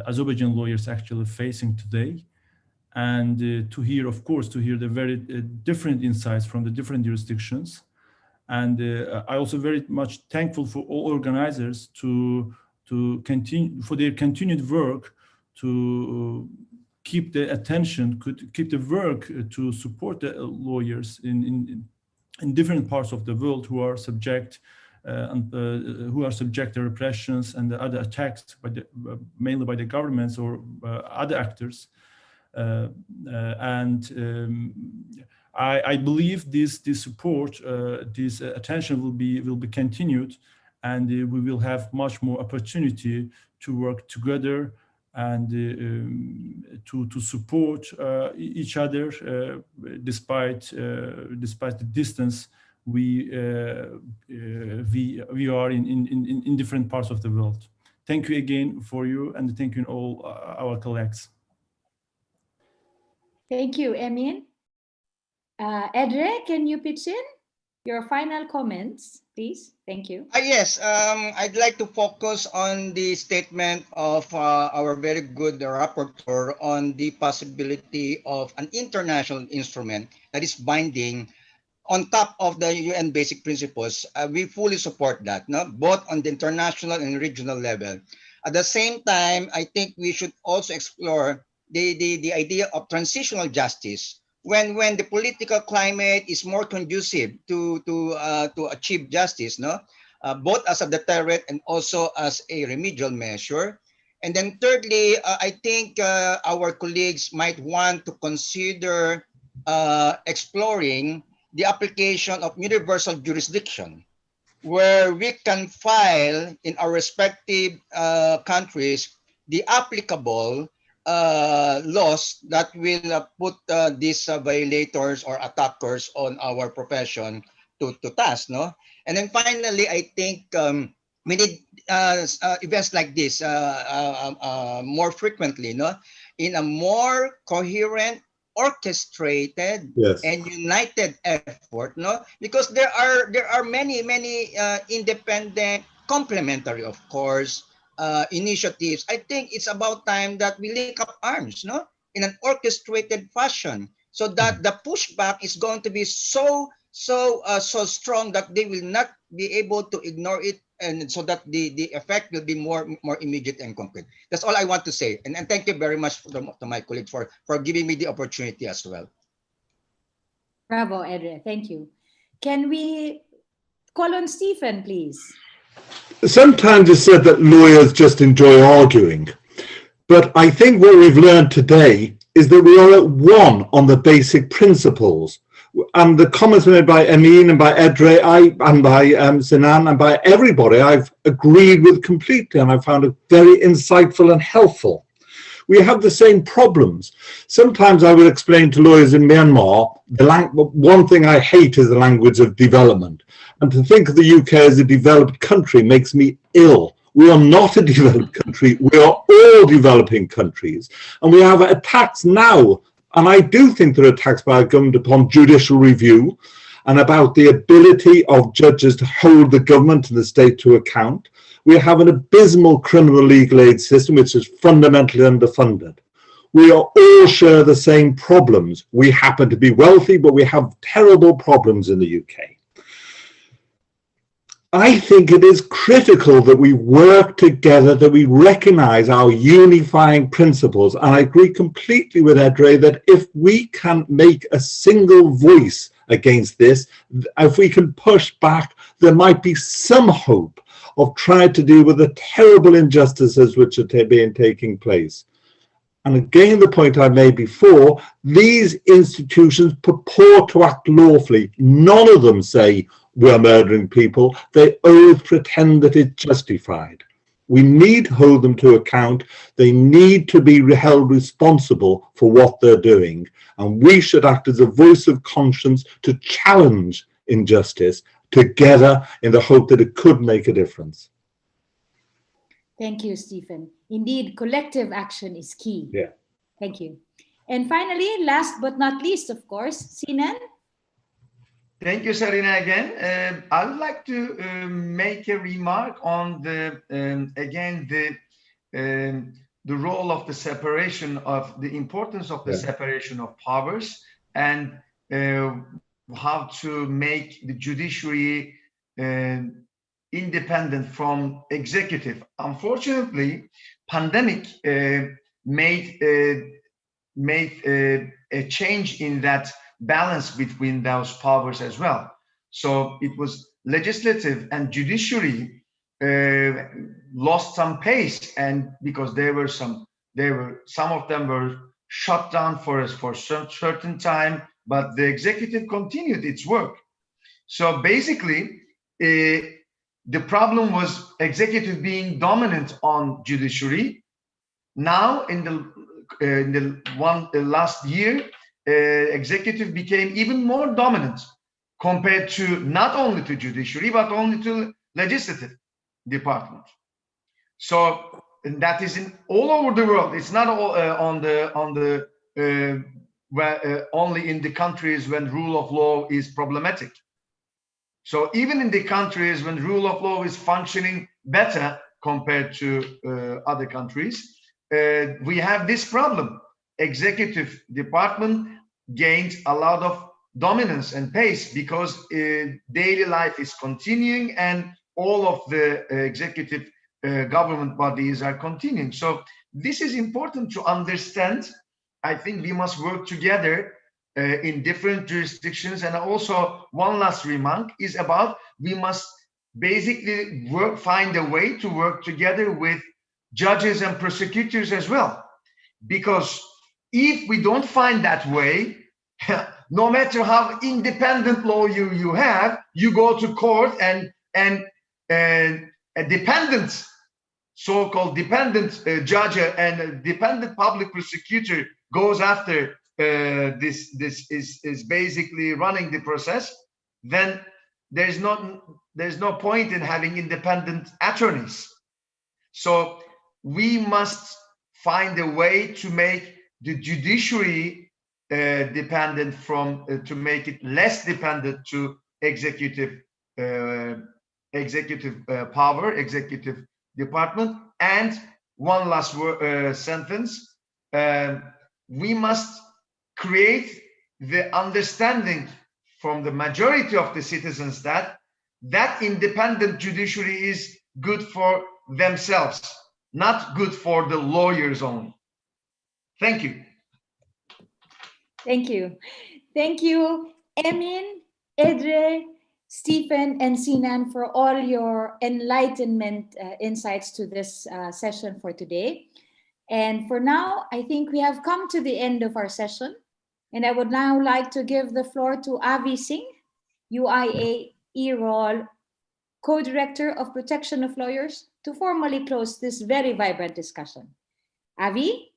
Azerbaijan lawyers actually facing today. and to hear, of course, to hear the very different insights from the different jurisdictions. And I also very much thankful for all organizers to continue for their continued work to keep the attention, keep the work to support the lawyers in different parts of the world who are subject to repressions and the other attacks by the, mainly by the governments or other actors. I believe this support, this attention will be continued, and we will have much more opportunity to work together and to support each other despite the distance we are in different parts of the world. Thank you again for you, and thank you all our colleagues. Thank you, Emin. Edre, can you pitch in your final comments, please? Thank you. Yes, I'd like to focus on the statement of our very good rapporteur on the possibility of an international instrument that is binding on top of the UN basic principles. We fully support that, no? Both on the international and regional level. At the same time, I think we should also explore the idea of transitional justice when the political climate is more conducive to achieve justice, no? Both as a deterrent and also as a remedial measure. And then thirdly, I think our colleagues might want to consider exploring the application of universal jurisdiction, where we can file in our respective countries the applicable laws that will put these violators or attackers on our profession to task, no? And then finally, I think we need events like this more frequently, no? In a more coherent, orchestrated, yes, and united effort, no? Because there are many independent, complementary, of course, initiatives. I think it's about time that we link up arms, no, in an orchestrated fashion, so that the pushback is going to be so strong that they will not be able to ignore it, and so that the effect will be more immediate and concrete. That's all I want to say, and thank you very much to my colleagues for giving me the opportunity as well. Bravo, Edre. Thank you. Can we call on Stephen, please? Sometimes it's said that lawyers just enjoy arguing, but I think what we've learned today is that we are at one on the basic principles. And the comments made by Emin and by Edre and by Sinan and by everybody, I've agreed with completely, and I found it very insightful and helpful. We have the same problems. Sometimes I will explain to lawyers in Myanmar, one thing I hate is the language of development. And to think of the UK as a developed country makes me ill. We are not a developed country. We are all developing countries. And we have attacks now. And I do think there are attacks by our government upon judicial review and about the ability of judges to hold the government and the state to account. We have an abysmal criminal legal aid system, which is fundamentally underfunded. We all share the same problems. We happen to be wealthy, but we have terrible problems in the UK. I think it is critical that we work together, that we recognize our unifying principles. And I agree completely with Edre that if we can make a single voice against this, if we can push back, there might be some hope of trying to deal with the terrible injustices which are taking place. And again, the point I made before, these institutions purport to act lawfully. None of them say we're murdering people. They always pretend that it's justified. We need to hold them to account. They need to be held responsible for what they're doing. And we should act as a voice of conscience to challenge injustice together in the hope that it could make a difference. Thank you, Stephen. Indeed, collective action is key. Yeah. Thank you. And finally, last but not least, of course, Sinan. Thank you, Czarina, again. I would like to make a remark on the the role of the separation of the importance of the separation of powers, and how to make the judiciary independent from executive. Unfortunately, pandemic made a change in that balance between those powers as well. So it was legislative and judiciary lost some pace, and because some of them were shut down for a certain time, but the executive continued its work. So basically, the problem was executive being dominant on judiciary. Now, in the last year, executive became even more dominant compared to not only to judiciary but only to legislative department. So that is in all over the world. It's not all, only in the countries when rule of law is problematic. So even in the countries when rule of law is functioning better compared to other countries, we have this problem. Executive department gained a lot of dominance and pace because daily life is continuing and all of the executive government bodies are continuing. So this is important to understand. I think we must work together in different jurisdictions. And also one last remark is about, we must basically find a way to work together with judges and prosecutors as well. Because if we don't find that way, no matter how independent law you have, you go to court and a dependent, so-called dependent judge and a dependent public prosecutor goes after this is basically running the process, then there's no point in having independent attorneys. So we must find a way to make the judiciary dependent from to make it less dependent to executive power, executive department. And one last sentence, we must create the understanding from the majority of the citizens that independent judiciary is good for themselves, not good for the lawyers only. Thank you. Thank you. Thank you, Emin, Edre, Stephen, and Sinan, for all your enlightenment insights to this session for today. And for now, I think we have come to the end of our session. And I would now like to give the floor to Avi Singh, UIA-IROL, Co-Director of Protection of Lawyers, to formally close this very vibrant discussion. Avi?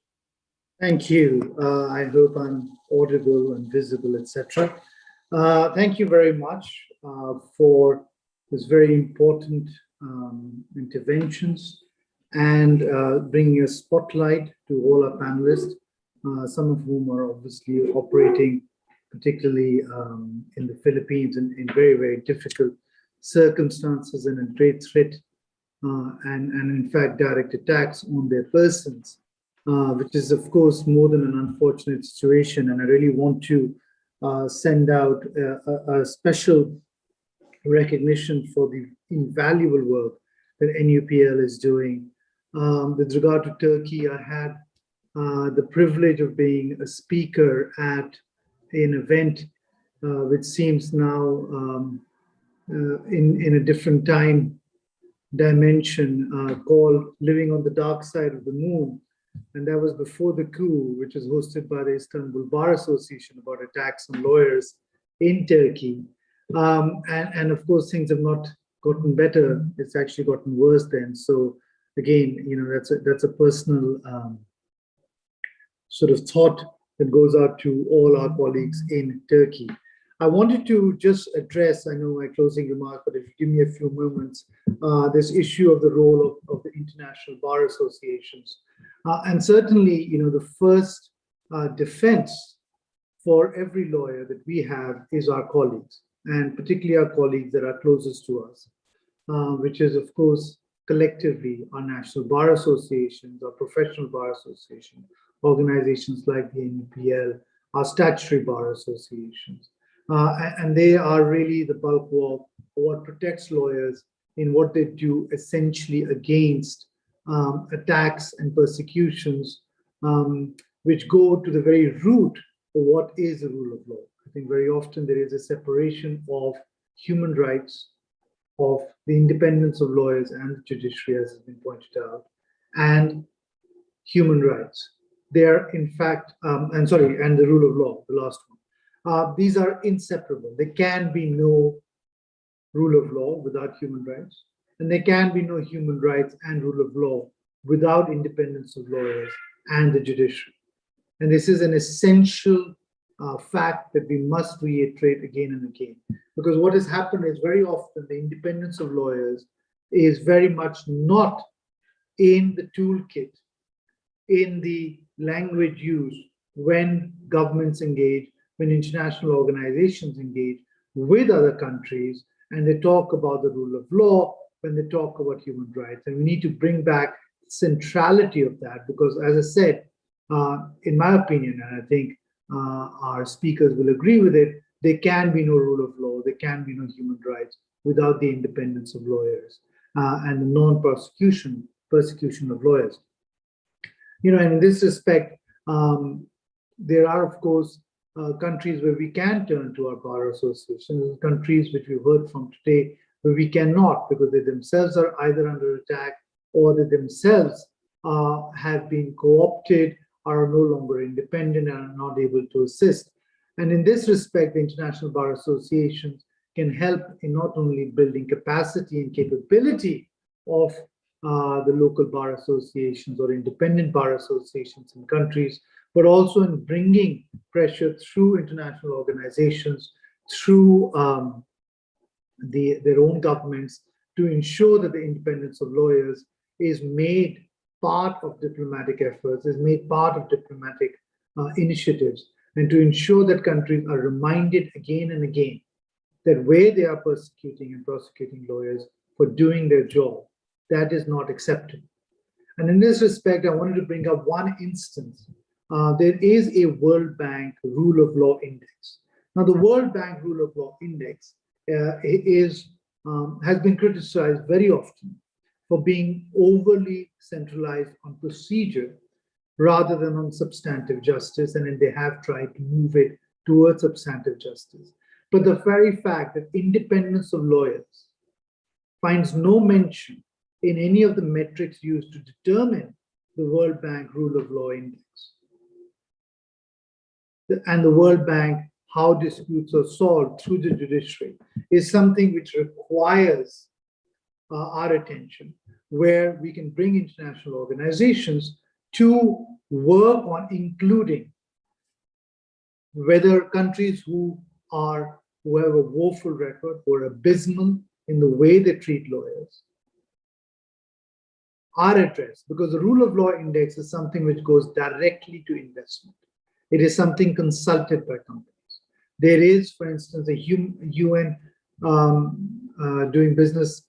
Thank you. I hope I'm audible and visible, etc. Thank you very much for this very important interventions and bringing a spotlight to all our panelists, some of whom are obviously operating, particularly in the Philippines, in very, very difficult circumstances and a great threat and in fact direct attacks on their persons, which is of course more than an unfortunate situation. And I really want to send out a special recognition for the invaluable work that NUPL is doing. With regard to Turkey, I had the privilege of being a speaker at an event which seems now in a different time dimension called Living on the Dark Side of the Moon. And that was before the coup, which was hosted by the Istanbul Bar Association, about attacks on lawyers in Turkey. And of course, things have not gotten better. It's actually gotten worse then. So again, you know, that's a personal sort of thought that goes out to all our colleagues in Turkey. I wanted to just address, I know my closing remark, but if you give me a few moments, this issue of the role of the international bar associations. And certainly, you know, the first defense for every lawyer that we have is our colleagues, and particularly our colleagues that are closest to us, which is, of course, collectively, our national bar associations, our professional bar association, organizations like the NUPL, our statutory bar associations. And they are really the bulk of what protects lawyers in what they do essentially against attacks and persecutions, which go to the very root of what is the rule of law. I think very often there is a separation of human rights, of the independence of lawyers and the judiciary, as has been pointed out, and human rights. They are, in fact, and the rule of law, the last one. These are inseparable. There can be no rule of law without human rights, and there can be no human rights and rule of law without independence of lawyers and the judiciary. And this is an essential fact that we must reiterate again and again, because what has happened is very often the independence of lawyers is very much not in the toolkit, in the language used when governments engage, when international organizations engage with other countries, and they talk about the rule of law, when they talk about human rights. And we need to bring back centrality of that, because as I said, in my opinion, and I think our speakers will agree with it, there can be no rule of law, there can be no human rights without the independence of lawyers and the non-persecution of lawyers. You know, and in this respect, there are, of course, countries where we can turn to our bar associations, countries which we've heard from today where we cannot, because they themselves are either under attack or they themselves have been co-opted, are no longer independent, and are not able to assist. And in this respect, the international bar associations can help in not only building capacity and capability of the local bar associations or independent bar associations in countries, but also in bringing pressure through international organizations, through their own governments, to ensure that the independence of lawyers is made part of diplomatic efforts, is made part of diplomatic initiatives, and to ensure that countries are reminded again and again that where they are persecuting and prosecuting lawyers for doing their job, that is not accepted. And in this respect, I wanted to bring up one instance. There is a World Bank Rule of Law Index. Now, the World Bank Rule of Law Index has been criticized very often for being overly centralized on procedure rather than on substantive justice, and then they have tried to move it towards substantive justice. But the very fact that independence of lawyers finds no mention in any of the metrics used to determine the World Bank Rule of Law Index, and the World Bank, how disputes are solved through the judiciary, is something which requires our attention, where we can bring international organizations to work on including whether countries who have a woeful record or abysmal in the way they treat lawyers are addressed, because the Rule of Law Index is something which goes directly to investment. It is something consulted by companies. There is, for instance, a UN doing business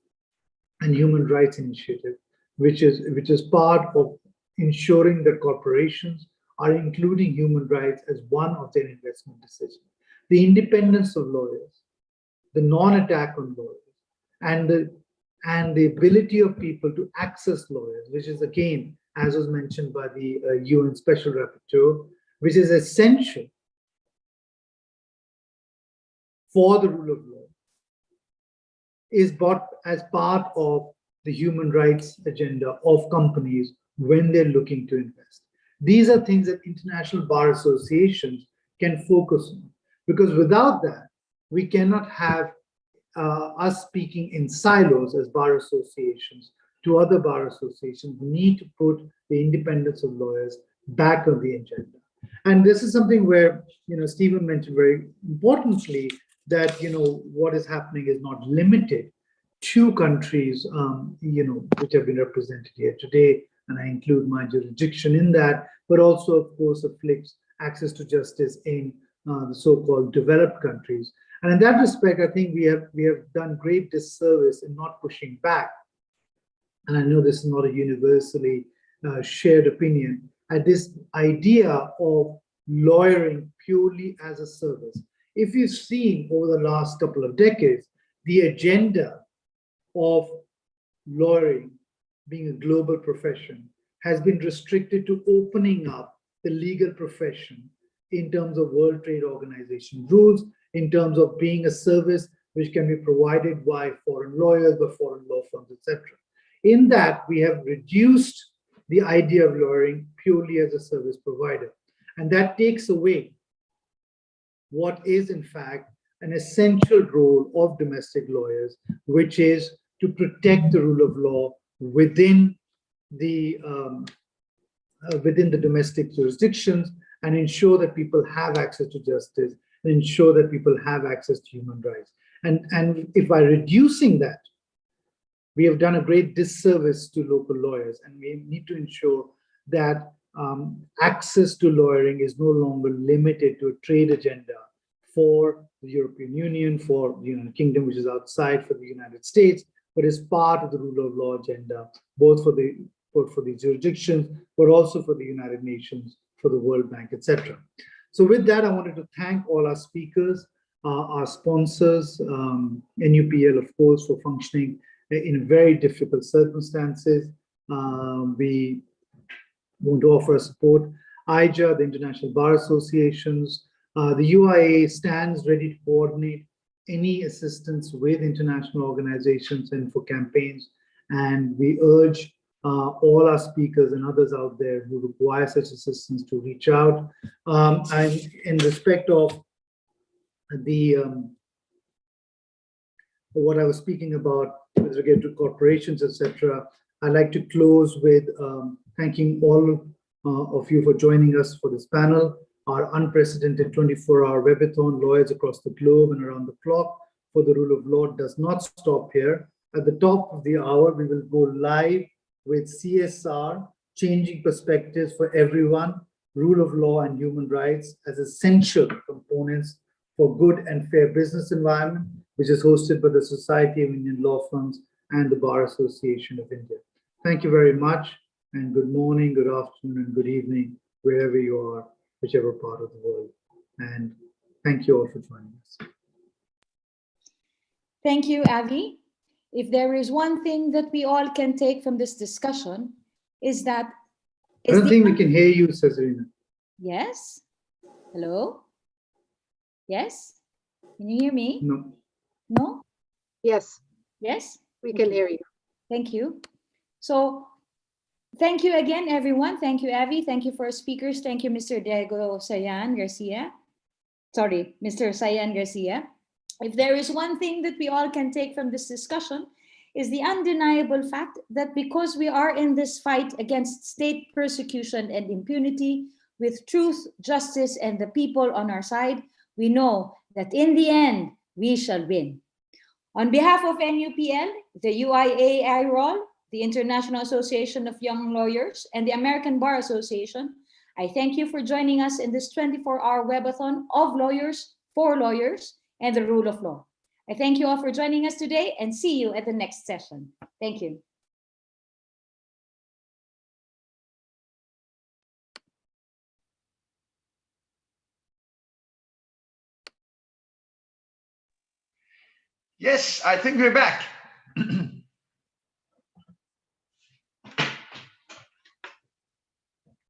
and human rights initiative, which is part of ensuring that corporations are including human rights as one of their investment decisions. The independence of lawyers, the non-attack on lawyers, and the ability of people to access lawyers, which is again, as was mentioned by the UN Special Rapporteur, which is essential for the rule of law, is brought as part of the human rights agenda of companies when they're looking to invest. These are things that international bar associations can focus on, because without that, we cannot have us speaking in silos as bar associations to other bar associations. We need to put the independence of lawyers back on the agenda. And this is something where, Stephen mentioned very importantly that, what is happening is not limited to countries, which have been represented here today, and I include my jurisdiction in that, but also, of course, afflicts access to justice in the so-called developed countries. And in that respect, I think we have done great disservice in not pushing back and I know this is not a universally shared opinion, at this idea of lawyering purely as a service. If you've seen over the last couple of decades, the agenda of lawyering being a global profession has been restricted to opening up the legal profession in terms of World Trade Organization rules, in terms of being a service which can be provided by foreign lawyers, by foreign law firms, etc. In that, we have reduced the idea of lawyering purely as a service provider. And that takes away what is, in fact, an essential role of domestic lawyers, which is to protect the rule of law within the domestic jurisdictions and ensure that people have access to justice and ensure that people have access to human rights. And if by reducing that, we have done a great disservice to local lawyers, and we need to ensure that access to lawyering is no longer limited to a trade agenda for the European Union, for the United Kingdom, which is outside, for the United States, but is part of the rule of law agenda, both for the jurisdictions, but also for the United Nations, for the World Bank, etc. So with that, I wanted to thank all our speakers, our sponsors, NUPL, of course, for functioning in very difficult circumstances. We want to offer support. IJA, the International Bar Associations, the UIA stands ready to coordinate any assistance with international organizations and for campaigns. And we urge all our speakers and others out there who require such assistance to reach out. And in respect of the what I was speaking about with regard to corporations, etc., I'd like to close with thanking all of you for joining us for this panel, our unprecedented 24-hour webathon. Lawyers across the globe and around the clock for the rule of law does not stop here. At the top of the hour, we will go live with CSR, changing perspectives for everyone, rule of law and human rights as essential components for good and fair business environment, which is hosted by the Society of Indian Law Firms and the Bar Association of India. Thank you very much, and good morning, good afternoon, and good evening, wherever you are, whichever part of the world. And thank you all for joining us. Thank you, Avi. If there is one thing that we all can take from this discussion, is that... I don't think we can hear you, Czarina. Yes? Hello? Yes? Can you hear me? No. No? Yes, Yes? we can hear you. Thank you. So, thank you again, everyone. Thank you, Avi. Thank you for our speakers. Thank you, Mr. Sayán García. Sorry, Mr. Sayán García. If there is one thing that we all can take from this discussion, is the undeniable fact that because we are in this fight against state persecution and impunity, with truth, justice, and the people on our side, we know that in the end, we shall win. On behalf of NUPL, the UIA-IROL, the International Association of Young Lawyers, and the American Bar Association, I thank you for joining us in this 24-hour webathon of lawyers for lawyers and the rule of law. I thank you all for joining us today and see you at the next session. Thank you. Yes, I think we're back.